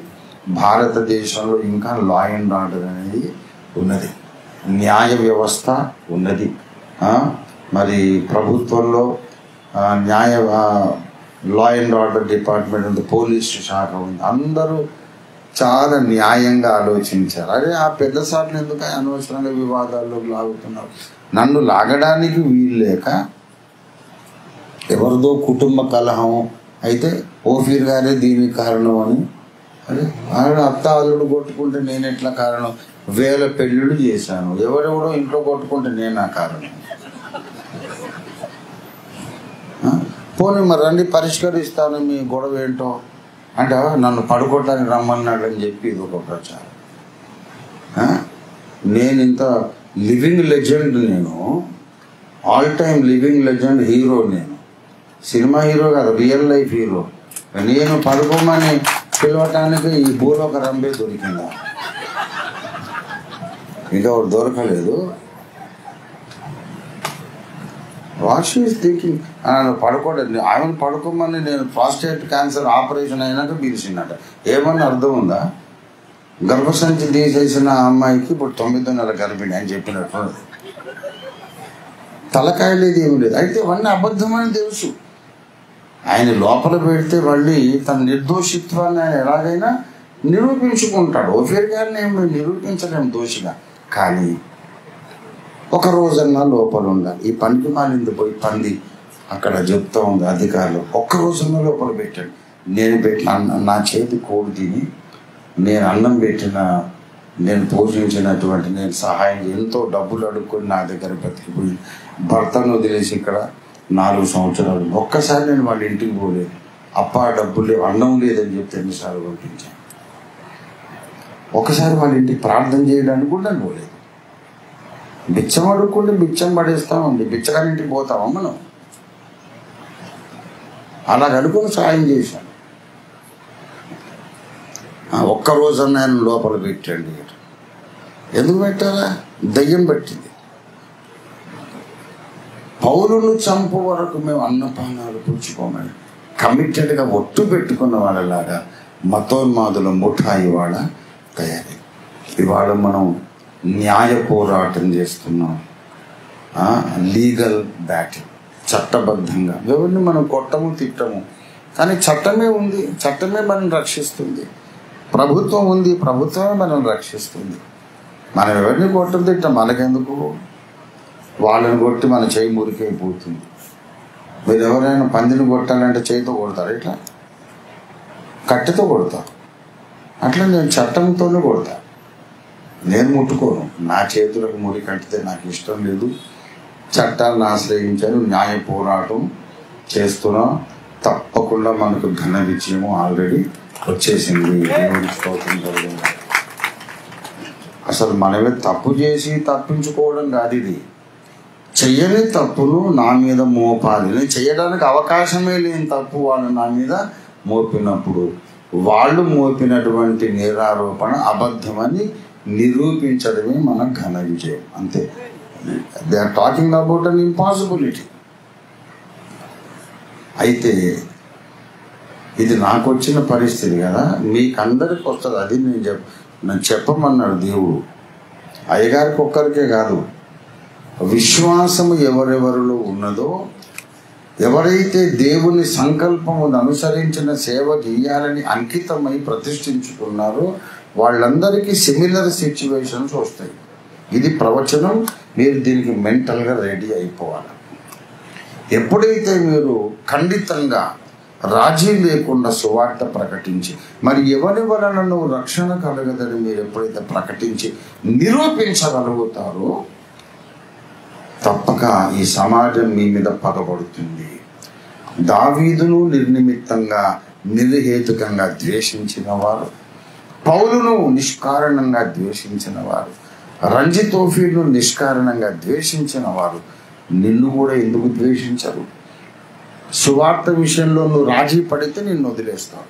భారతదేశంలో ఇంకా లా అండ్ ఆర్డర్ అనేది ఉన్నది, న్యాయ వ్యవస్థ ఉన్నది. మరి ప్రభుత్వంలో న్యాయ లా అండ్ ఆర్డర్ డిపార్ట్మెంట్ ఉంది, పోలీసు శాఖ ఉంది. అందరూ చాలా న్యాయంగా ఆలోచించారు. అదే ఆ పెద్ద సార్లు ఎందుకు అనవసరంగా వివాదాల్లోకి లాగుతున్నారు? నన్ను లాగడానికి వీలు లేక ఎవరిదో కుటుంబ కలహం అయితే ఓఫీర్ గారే దీనికి కారణం అని, అరే ఆయన అత్త అల్లుడు కొట్టుకుంటే నేను ఎట్లా కారణం? 1000 పెళ్ళిళ్ళు చేశాను, ఎవరెవడో ఇంట్లో కొట్టుకుంటే నేనా కారణం? పోనీ మరి రండి పరిష్కరిస్తాను మీ గొడవ ఏంటో అంటే నన్ను పడుకోవడానికి రమ్మన్నాడు అని చెప్పి ఇది ఒక ప్రచారం. నేను ఇంత లివింగ్ లెజెండ్, నేను all time living legend hero, నేను సినిమా హీరో కాదు, రియల్ లైఫ్ హీరో. నేను పడుకోమని పిలవటానికి ఈ భూలోక రంబే దొరికిందా? ఇంకా ఒకటి దొరకలేదు. What she is thinking? నన్ను పడుకోవడం, ఆమెను పడుకోమని నేను ప్రాస్టేట్ క్యాన్సర్ ఆపరేషన్ అయినాక పిలిచిందట. ఏమన్నా అర్థం ఉందా? గర్భసంచి తీసేసిన అమ్మాయికి ఇప్పుడు 9వ నెల గర్భిణి అని చెప్పినట్టు తలకాయ లేదు, ఏమి లేదు. అయితే ఇవన్నీ అబద్ధమని తెలుసు. ఆయన లోపల పెడితే మళ్ళీ తన నిర్దోషిత్వాన్ని ఆయన ఎలాగైనా నిరూపించుకుంటాడు. ఓఫీర్ గారిని ఏమి నిరూపించలేము దోషిగా, కానీ ఒక రోజన్నా లోపల ఉండాలి. ఈ పనికి మాలింది పోయి పంది అక్కడ చెప్తా ఉంది అధికారులు, ఒక్క రోజన్నా లోపల పెట్టాడు. నేను పెట్టిన నా చేతి కోడి తిని నేను అన్నం పెట్టిన, నేను పోషించినటువంటి, నేను సహాయం ఎంతో డబ్బులు అడుక్కొని నా దగ్గర బతికిపోయి భర్తను వదిలేసి ఇక్కడ 4 సంవత్సరాలు ఒక్కసారి నేను వాళ్ళ ఇంటికి పోలేదు. అప్ప డబ్బులు లేవు, అన్నం లేదని చెప్తే ఎన్నిసార్లు పంపించాను. ఒకసారి వాళ్ళ ఇంటికి ప్రార్థన చేయడానికి కూడా నేను పోలేదు. బిచ్చం అడుక్కుంటే బిచ్చం పడేస్తామండి, బిచ్చగారింటికి పోతామా మనం? అలా అనుకుని సాయం చేశాను. ఒక్కరోజన్నా ఆయన లోపల పెట్టండి. ఎందుకు పెట్టాలా? దయ్యం పెట్టింది. పౌలును చంపు వరకు మేము అన్నపానాలు పుచ్చుకోమని కమిటెడ్గా ఒట్టు పెట్టుకున్న వాళ్ళలాగా మతోన్మాదుల ముఠా ఇవాళ తయారీ. ఇవాళ మనం న్యాయ పోరాటం చేస్తున్నాం, లీగల్ బ్యాటిల్, చట్టబద్ధంగా. ఎవరిని మనం కొట్టము తిట్టము, కానీ చట్టమే ఉంది, చట్టమే మనం రక్షిస్తుంది. ప్రభుత్వం ఉంది, ప్రభుత్వమే మనం రక్షిస్తుంది. మనం ఎవరిని కొట్టం తిట్టాం, మనకెందుకు? వాళ్ళని కొట్టి మన చేయి మురికైపోతుంది. మీరు ఎవరైనా పందిని కొట్టాలంటే చేతితో కొడతారు, ఇట్లా కట్టెతో కొడతారు. అట్లా నేను చట్టంతోనే కొడతా. నేను ముట్టుకోను, నా చేతులకు మురి కట్టితే నాకు ఇష్టం లేదు. చట్టాలను ఆశ్రయించాను, న్యాయ పోరాటం చేస్తున్నాం. తప్పకుండా మనకు ఘన విజయం ఆల్రెడీ వచ్చేసింది. అసలు మనమే తప్పు చేసి తప్పించుకోవడం కాదు, ఇది చెయ్యని తప్పును నా మీద మోపాలి. నేను చేయడానికి అవకాశమే లేని తప్పు వాళ్ళు నా మీద మోపినప్పుడు వాళ్ళు మోపినటువంటి నేరారోపణ అబద్ధమని నిరూపించడమే మన ఘన విజయం. అంతే. They are talking about an impossibility. అయితే ఇది నాకు వచ్చిన పరిస్థితి కదా, మీకు అందరికి వస్తుంది. అది నేను చెప్పమన్నాడు దేవుడు. అయ్యగారికి ఒక్కరికే కాదు, విశ్వాసము ఎవరెవరిలో ఉన్నదో ఎవరైతే దేవుని సంకల్పమును అనుసరించిన సేవ చేయాలని అంకితమై ప్రతిష్ఠించుకున్నారో వాళ్ళందరికీ సిమిలర్ సిచ్యువేషన్స్ వస్తాయి. ఇది ప్రవచనం. మీరు దీనికి మెంటల్గా రెడీ అయిపోవాలి. ఎప్పుడైతే మీరు ఖండితంగా రాజీ లేకుండా సువార్త ప్రకటించి, మరి ఎవరి వలన నువ్వు రక్షణ కలగదని మీరు ఎప్పుడైతే ప్రకటించి నిరూపించగలుగుతారో తప్పక ఈ సమాజం మీ మీద పగబడుతుంది. దావీదును నిర్నిమిత్తంగా నిర్హేతుకంగా ద్వేషించిన వారు, పౌలును నిష్కారణంగా ద్వేషించిన వారు, రంజితోఫీను నిష్కారణంగా ద్వేషించిన వారు నిన్ను కూడా ఎందుకు ద్వేషించరు? సువార్త విషయంలో నువ్వు రాజీ పడితే నిన్ను వదిలేస్తావు.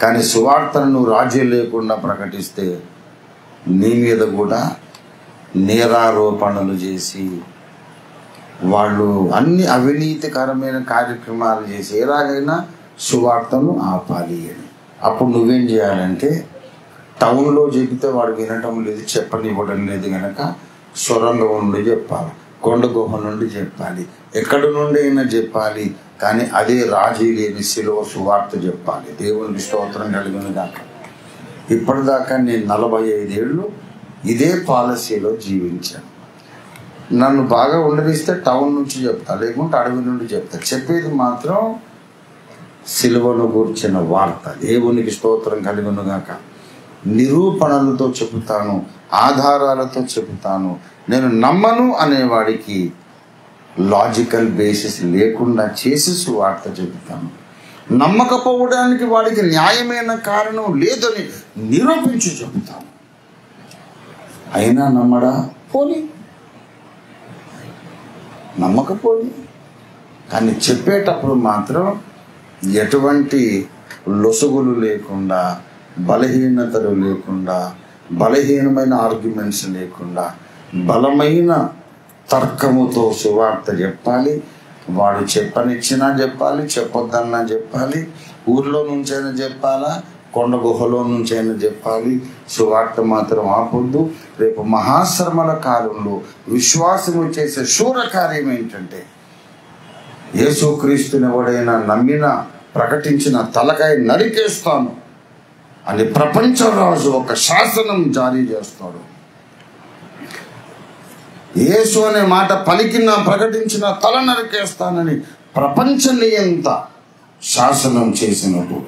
కానీ సువార్తను నువ్వు రాజీ లేకుండా ప్రకటిస్తే నీ మీద కూడా నేరారోపణలు చేసి వాళ్ళు అన్ని అవినీతికరమైన కార్యక్రమాలు చేసి ఎలాగైనా సువార్తను ఆపాలి అని. అప్పుడు నువ్వేం చేయాలంటే, టౌన్లో చెబితే వాడు వినటం లేదు, చెప్పనివ్వడం లేదు కనుక సొరంగం నుండి చెప్పాలి, కొండ గుహ నుండి చెప్పాలి, ఎక్కడి నుండి అయినా చెప్పాలి. కానీ అదే రాజీ లేని శిలువ సువార్త చెప్పాలి. దేవునికి స్తోత్రం కలిగిన దాకా. ఇప్పటిదాకా నేను 45 ఏళ్ళు ఇదే పాలసీలో జీవించాను. నన్ను బాగా ఉండనిస్తే టౌన్ నుంచి చెప్తా, లేకుంటే అడవి నుండి చెప్తా. చెప్పేది మాత్రం సిలువను గూర్చిన వార్త. దేవునికి స్తోత్రం కలుగును గాక. నిరూపణలతో చెబుతాను, ఆధారాలతో చెబుతాను. నేను నమ్మను అనేవాడికి లాజికల్ బేసిస్ లేకుండా చేసి సువార్త చెబుతాను. నమ్మకపోవడానికి వాడికి న్యాయమైన కారణం లేదని నిరూపించి చెబుతాను. అయినా నమ్మడా? పోనీ, నమ్మకపోని. కానీ చెప్పేటప్పుడు మాత్రం ఎటువంటి లొసుగులు లేకుండా, బలహీనతలు లేకుండా, బలహీనమైన ఆర్గ్యుమెంట్స్ లేకుండా, బలమైన తర్కముతో సువార్త చెప్పాలి. వాడు చెప్పనిచ్చినా చెప్పాలి, చెప్పొద్దన్నా చెప్పాలి, ఊర్లో నుంచైనా చెప్పాలా, కొండ గుహలో నుంచైనా చెప్పాలి. సువార్త మాత్రం ఆపొద్దు. రేపు మహాశ్రమల కాలంలో విశ్వాసము చేసే శూర కార్యం ఏంటంటే, యేసుక్రీస్తుని ఎవడైనా నమ్మినా ప్రకటించిన తలకాయ నరికేస్తాను అని ప్రపంచరాజు ఒక శాసనం జారీ చేస్తాడు. యేసు అనే మాట పలికిన ప్రకటించిన తల నరికేస్తానని ప్రపంచ నియంత శాసనం చేసినప్పుడు,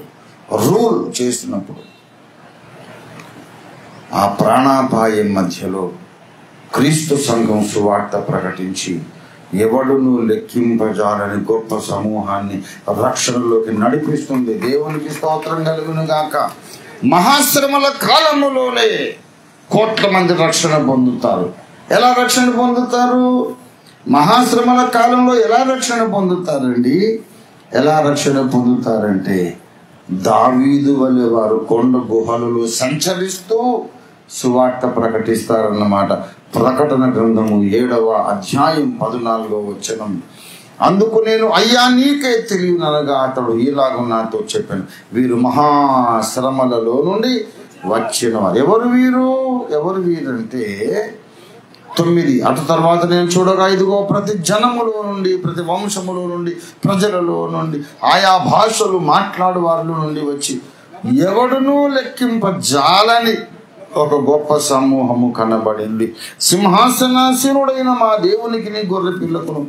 రూల్ చేసినప్పుడు, ఆ ప్రాణాపాయం మధ్యలో క్రీస్తు సంఘం సువార్త ప్రకటించి ఎవడును లెక్కింపజాలని గొప్ప సమూహాన్ని రక్షణలోకి నడిపిస్తుంది. దేవునికి స్తోత్రం కలుగును గాక. మహాశ్రమల కాలములోనే కోట్ల మంది రక్షణ పొందుతారు. ఎలా రక్షణ పొందుతారు? మహాశ్రమల కాలంలో ఎలా రక్షణ పొందుతారండి? ఎలా రక్షణ పొందుతారంటే, దావీదు వలె వారు కొండ గుహలలో సంచరిస్తూ సువార్త ప్రకటిస్తారన్నమాట. ప్రకటన గ్రంథము 7వ అధ్యాయం 14వ వచనం. అందుకు నేను, అయ్యా నీకే తెలియననగా అతడు ఇలాగ నాతో చెప్పాను, వీరు మహాశ్రమలలో నుండి వచ్చిన వారు. ఎవరు వీరు? ఎవరు వీరంటే 9. అటు తర్వాత నేను చూడగా ఇదిగో ప్రతి జనములో నుండి, ప్రతి వంశములో నుండి, ప్రజలలో నుండి, ఆయా భాషలు మాట్లాడు వారిలో నుండి వచ్చి ఎవడునూ లెక్కింపజాలని ఒక గొప్ప సమూహము కనబడింది. సింహాసనాసీనుడైన మా దేవునికి నీ గొర్రె పిల్లకును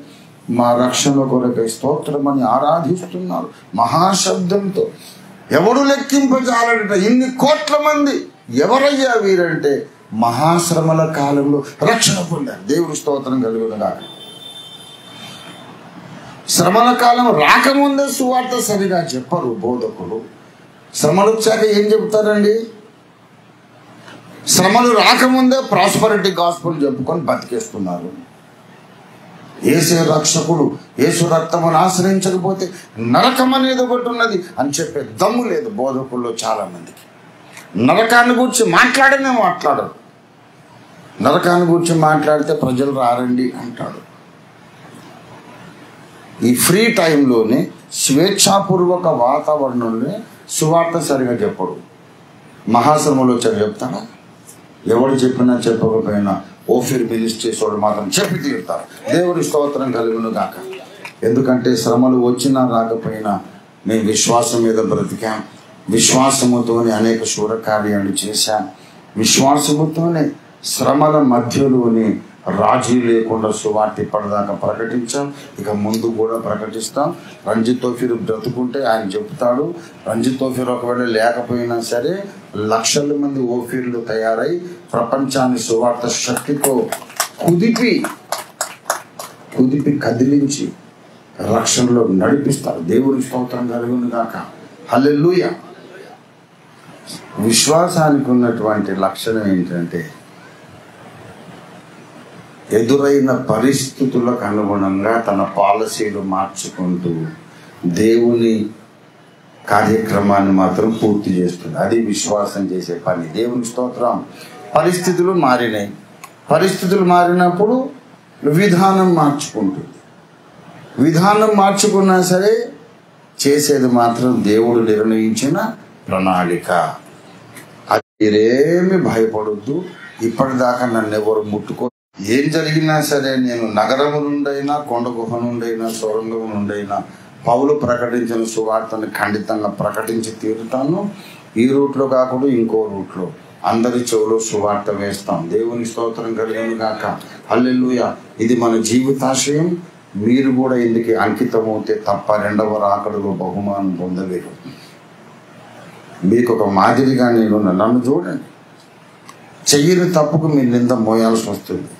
మా రక్షణ కొరకై స్తోత్రమని ఆరాధిస్తున్నారు మహాశబ్దంతో. ఎవడు లెక్కింపజాలట ఇన్ని కోట్ల మంది. ఎవరయ్యా వీరంటే మహాశ్రమల కాలంలో రక్షణ పొందారు. దేవుడి స్తోత్రం కలుగునుగా. శ్రమల కాలం రాకముందే సువార్త సరిగా చెప్పరు బోధకులు. శ్రమలు వచ్చాక ఏం చెప్తారండి? శ్రమలు రాకముందే ప్రాస్పరిటీ గాస్పుల్ చెప్పుకొని బతికేస్తున్నారు. యేసు రక్షకుడు, యేసు రక్తమును ఆశ్రయించకపోతే నరకం అనేది ఒకటి ఉన్నది అని చెప్పే దమ్ము లేదు బోధకుల్లో చాలా మందికి. నరకాన్ని గురించి మాట్లాడరు. నరకాన్ని గురించి మాట్లాడితే ప్రజలు రారండి అంటాడు. ఈ ఫ్రీ టైంలోనే స్వేచ్ఛాపూర్వక వాతావరణంలో సువార్త సరిగా చెప్పడు. మహాశ్రమలో చెప్తాడా? ఎవరు చెప్పినా చెప్పకపోయినా ఓఫిర్ మినిస్ట్రీస్ వాడు మాత్రం చెప్పి తీరుతారు. దేవుడి స్తోత్రం కలుగును గాక. ఎందుకంటే శ్రమలు వచ్చినా రాకపోయినా మేము విశ్వాసం మీద బ్రతికాం, విశ్వాసముతోనే అనేక శూరకార్యాలు చేశాం, విశ్వాసముతోనే శ్రమల మధ్యలోనే రాజీ లేకుండా సువార్త ఇప్పటిదాకా ప్రకటించాం, ఇక ముందు కూడా ప్రకటిస్తాం. రంజిత్ తోఫీర్ బ్రతుకుంటే ఆయన చెప్తాడు, రంజిత్ తోఫీర్ ఒకవేళ లేకపోయినా సరే లక్షల మంది ఓఫీర్లు తయారై ప్రపంచాన్ని సువార్త శక్తితో కుదిపి కదిలించి రక్షణలో నడిపిస్తారు. దేవుని స్తోత్రం కలుగును గాక. హల్లెలూయా. విశ్వాసానికి ఉన్నటువంటి లక్షణం ఏంటంటే ఎదురైన పరిస్థితులకు అనుగుణంగా తన పాలసీలు మార్చుకుంటూ దేవుని కార్యక్రమాన్ని మాత్రం పూర్తి చేస్తుంది. అది విశ్వాసం చేసే పని. దేవుని స్తోత్రం. పరిస్థితులు మారినాయి, పరిస్థితులు మారినప్పుడు విధానం మార్చుకుంటుంది. విధానం మార్చుకున్నా సరే చేసేది మాత్రం దేవుడు నిర్ణయించిన ప్రణాళిక. అది మీరేమి భయపడొద్దు. ఇప్పటిదాకా నన్ను ఎవరు ముట్టుకో, ఏం జరిగినా సరే నేను నగరము నుండైనా, కొండ గుహ నుండైనా, సొరంగం నుండైనా పౌలు ప్రకటించిన సువార్తను ఖండితంగా ప్రకటించి తీరుతాను. ఈ రూట్లో కాకుండా ఇంకో రూట్లో అందరి చెవులో సువార్త వేస్తాం. దేవుని స్తోత్రం కలిగిన గాక. హల్లెలూయా. ఇది మన జీవితాశయం. మీరు కూడా ఇందుకు అంకితమవుతే తప్ప రెండవ రాకడలో బహుమానం పొందలేరు. మీకు ఒక మాదిరిగా నేను నన్ను చూడండి. చెయ్యని తప్పుకు మీ నింద మోయాల్సి వస్తుంది,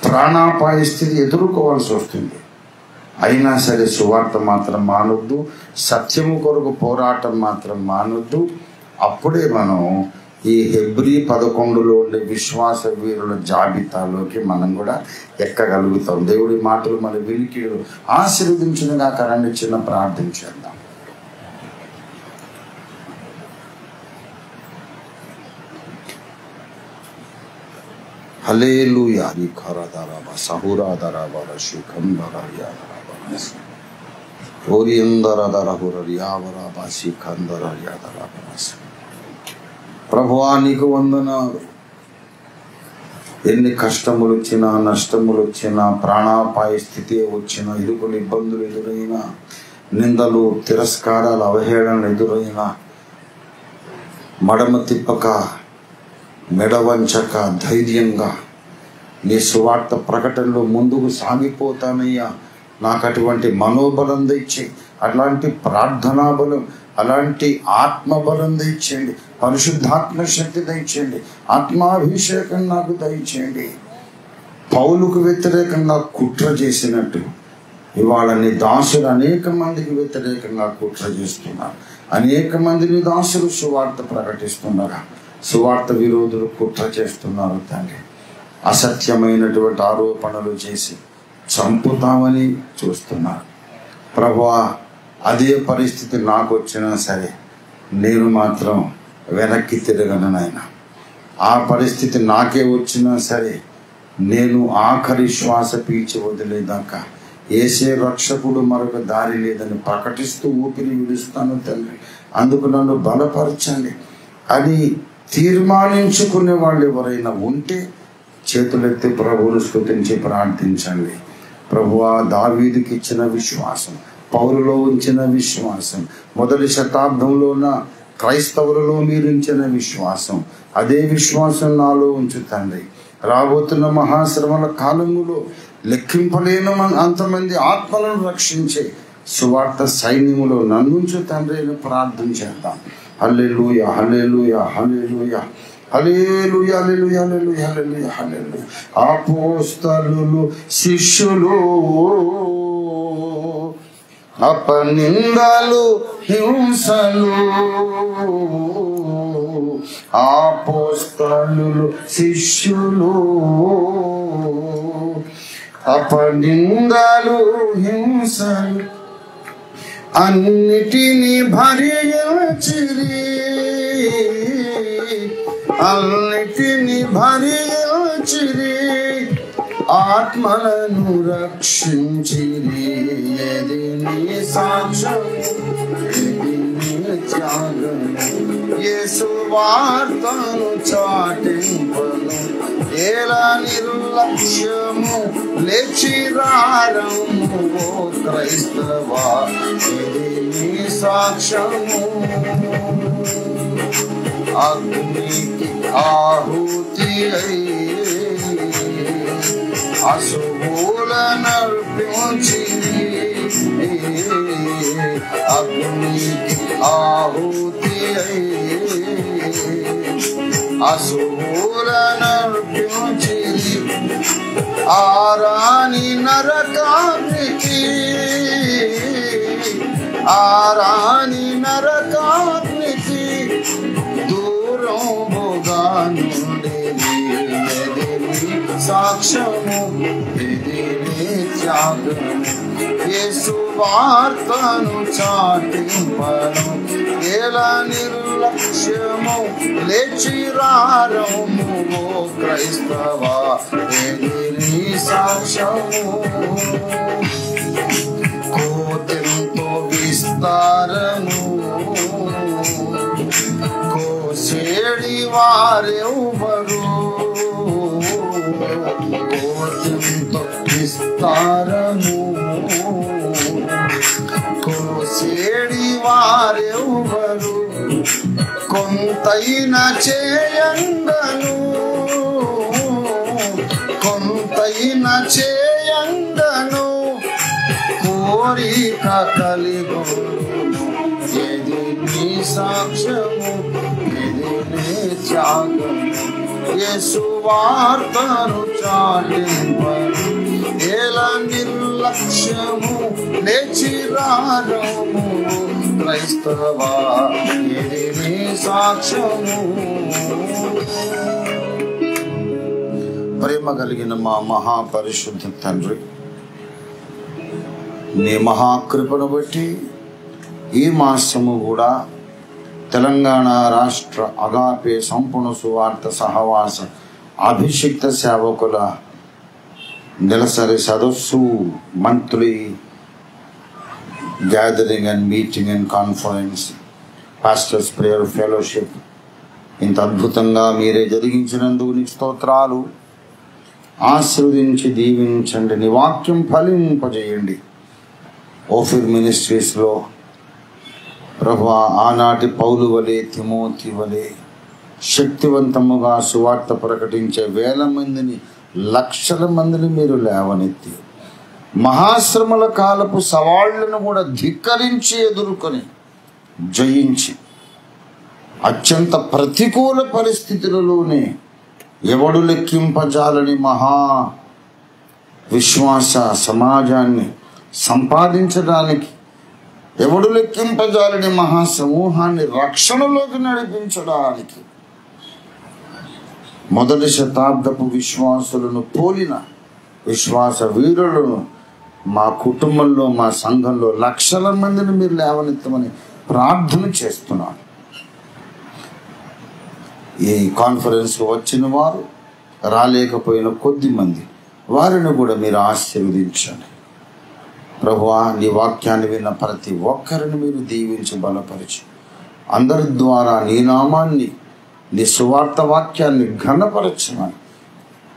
ప్రాణాపాయ స్థితి ఎదుర్కోవాల్సి వస్తుంది. అయినా సరే సువార్త మాత్రం మానొద్దు, సత్యము కొరకు పోరాటం మాత్రం మానొద్దు. అప్పుడే మనం ఈ హెబ్రీ 11లో ఉండే విశ్వాస వీరుల జాబితాలోకి మనం కూడా ఎక్కగలుగుతాం. దేవుడి మాటలు మన వినికిడు ఆశీర్వదించునుగా. కరండి, చిన్న ప్రార్థన చేద్దాం. హల్లెలూయా. రిఖరదరబ సహురాదరబ శిఖందరయాదరబ ఓరియందరదరహురయావరబ శిఖందరయాదరబ. ప్రభువా నీకు వందనాలు. ఎన్ని కష్టములు వచ్చినా, నష్టములు వచ్చినా, ప్రాణాపాయ స్థితి వచ్చినా, ఇరుకులు ఇబ్బందులు ఎదురైనా, నిందలు, తిరస్కారాలు, అవహేళనలు ఎదురైనా మడమ తిప్పక, మెడవంచక ధైర్యంగా నీ సువార్త ప్రకటనలో ముందుకు సాగిపోతానయ్యా. నాకు అటువంటి మనోబలం తెచ్చి, అలాంటి ప్రార్థనా బలం, అలాంటి ఆత్మబలం దయచేయండి, పరిశుద్ధాత్మ శక్తి దయచేయండి, ఆత్మాభిషేకం నాకు దయచేయండి. పౌలుకు వ్యతిరేకంగా కుట్ర చేసినట్టు ఇవాళ నీ దాసులు అనేక మందికి వ్యతిరేకంగా కుట్ర చేస్తున్నారు. అనేక మందిని దాసులు సువార్త ప్రకటిస్తున్నారు, సువార్త విరోధులు కుట్ర చేస్తున్నారు. తండ్రి, అసత్యమైనటువంటి ఆరోపణలు చేసి చంపుతామని చూస్తున్నారు. ప్రభువా, అదే పరిస్థితి నాకు వచ్చినా సరే నేను మాత్రం వెనక్కి తిరగను నాయన. ఆ పరిస్థితి నాకే వచ్చినా సరే నేను ఆఖరి శ్వాస పీల్చి వదిలేదాకా యేసే రక్షకుడు మరొక దారి లేదని ప్రకటిస్తూ ఊపిరి విడుస్తాను తండ్రి. అందుకు నన్ను బలపరచండి అని తీర్మానించుకునే వాళ్ళు ఎవరైనా ఉంటే చేతులెత్తి ప్రభువును స్తుతించి ప్రార్థించండి. ప్రభువా, దావీదుకి ఇచ్చిన విశ్వాసం, పౌలులో ఉంచిన విశ్వాసం, మొదటి శతాబ్దంలోన క్రైస్తవులలో మీరు ఉంచిన విశ్వాసం, అదే విశ్వాసం నాలో ఉంచు తండ్రి. రాబోతున్న మహాశ్రమల కాలములో లెక్కింపలేని అంతమంది ఆత్మలను రక్షించే సువార్త సైన్యములో నన్నుంచు తండ్రి అని ప్రార్థన చేద్దాం. హల్లెలూయా, హల్లెలూయా, హల్లెలూయా, హల్లెలూయా, హల్లెలూయా, హల్లెలూయా, హల్లెలూయా, హల్లెలూయా. అపోస్తలులు, శిష్యులు, అపనిందలు, హింసలు, అపోస్తలులు, శిష్యులు, అపనిందలు, హింసలు అన్నిటినీ భరించిరి, అన్నిటినీ భరించిరి, ఆత్మలను రక్షించిరి. ఏది నీ సాక్ష్యం, ఏది నీ త్యాగం, యేసు వార్తను చాటింపను, ఎలా నిర్లక్ష్యము లేచిరారము ఓ క్రైస్తవా, ఇది నీ సాక్ష్యము. అగ్నికి ఆహుతి అయి అశుభులనర్పించిరి, అగ్నికి ఆహుతి అయి అశుభులనర్పించిరి. ఆరాని నరకాగ్నికి, ఆరాని నరకాగ్నికి దూరముగా నుండిరి. సాక్ష్యము ఇది నీ త్యాగము, యేసు వార్తను చాటింపను. ఎలా నిర్లక్ష్యము లేచిరారము ఓ క్రైస్తవా, ఇది నీ సాక్ష్యము. కోతెంతో విస్తారము కోసేడి వారెవ్వరు, కోతెంతో విస్తారము కోసేడి వారెవ్వరు. కొంతైన చేయంగను, కొంతైన చేయంగను కోరిక కలిగొను. ఇది నీ సాక్ష్యము, ఇది నీ త్యాగము, యేసు వార్తను చాటింపను. ఎలా నిర్లక్ష్యము లేచిరారము క్రైస్తవా, ఇది నీ సాక్ష్యము. ప్రేమ కలిగిన మా మహాపరిశుద్ధ తండ్రి, నీ మహాకృపను బట్టి ఈ మాసము కూడా తెలంగాణ రాష్ట్ర అగాపే సంపూర్ణ సువార్త సహవాస అభిషిక్త సేవకుల నెలసరి సదస్సు, monthly gathering and meeting and conference, pastors prayer fellowship ఇంత అద్భుతంగా మీరే జరిగించినందుకు నీ స్తోత్రాలు. ఆశీర్వదించి దీవించండి, నీ వాక్యం ఫలింపజేయండి. ఓఫిర్ మినిస్ట్రీస్లో ప్రభువా, ఆనాటి పౌలు వలె తిమోతి వలె శక్తివంతముగా సువార్త ప్రకటించే వేల మందిని, లక్షల మందిని మీరు లేవనెత్తి మహాశ్రమల కాలపు సవాళ్లను కూడా ధిక్కరించి ఎదుర్కొని జయించి అత్యంత ప్రతికూల పరిస్థితులలోనే ఎవడు లెక్కింపజాలని మహా విశ్వాస సమాజాన్ని సంపాదించడానికి, ఎవడు లెక్కింపజాలని మహాసమూహాన్ని రక్షణలోకి నడిపించడానికి మొదటి శతాబ్దపు విశ్వాసులను పోలిన విశ్వాస వీరులను మా కుటుంబంలో, మా సంఘంలో లక్షల మందిని మీరు లేవనెత్తమని ప్రార్థన చేస్తున్నాను. ఈ కాన్ఫరెన్స్కి వచ్చిన వారు, రాలేకపోయిన కొద్ది మంది, వారిని కూడా మీరు ఆశీర్వదించండి. ప్రభువా, నీ వాక్యాన్ని విన్న ప్రతి ఒక్కరిని మీరు దీవించి బలపరిచి అందరి ద్వారా నీ నామాన్ని, నీ సువార్త వాక్యాన్ని ఘనపరచమని,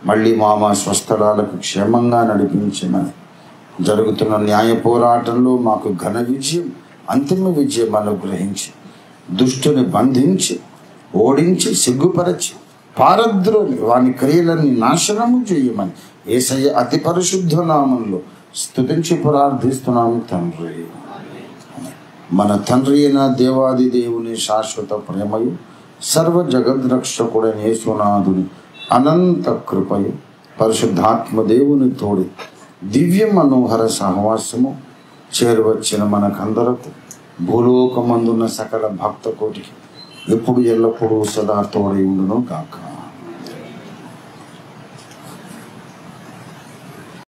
మళ్ళీ మా స్వస్థలాలకు క్షేమంగా నడిపించమని, జరుగుతున్న న్యాయ పోరాటంలో మాకు ఘన విజయం, అంతిమ విజయం అనుగ్రహించి, దుష్టుని బంధించి ఓడించి సిగ్గుపరచి పారద్రోలి వాని క్రియలన్నీ నాశనము చేయమని యేసయ్య అతి పరిశుద్ధ నామంలో స్తుతించి ప్రార్థిస్తున్నాము తండ్రి. మన తండ్రి అయిన దేవాది దేవుని శాశ్వత ప్రేమయు సర్వ జగద్రక్షకుడైన యేసునాథుని అనంత కృపయు పరిశుద్ధాత్మ దేవుని తోడి దివ్య మనోహర సహవాసము చేరువచ్చిన మనకందరకు భూలోకమందున్న సకల భక్త కోటికి ఎప్పుడు ఎల్లప్పుడూ సదా తోడై ఉండును గాక.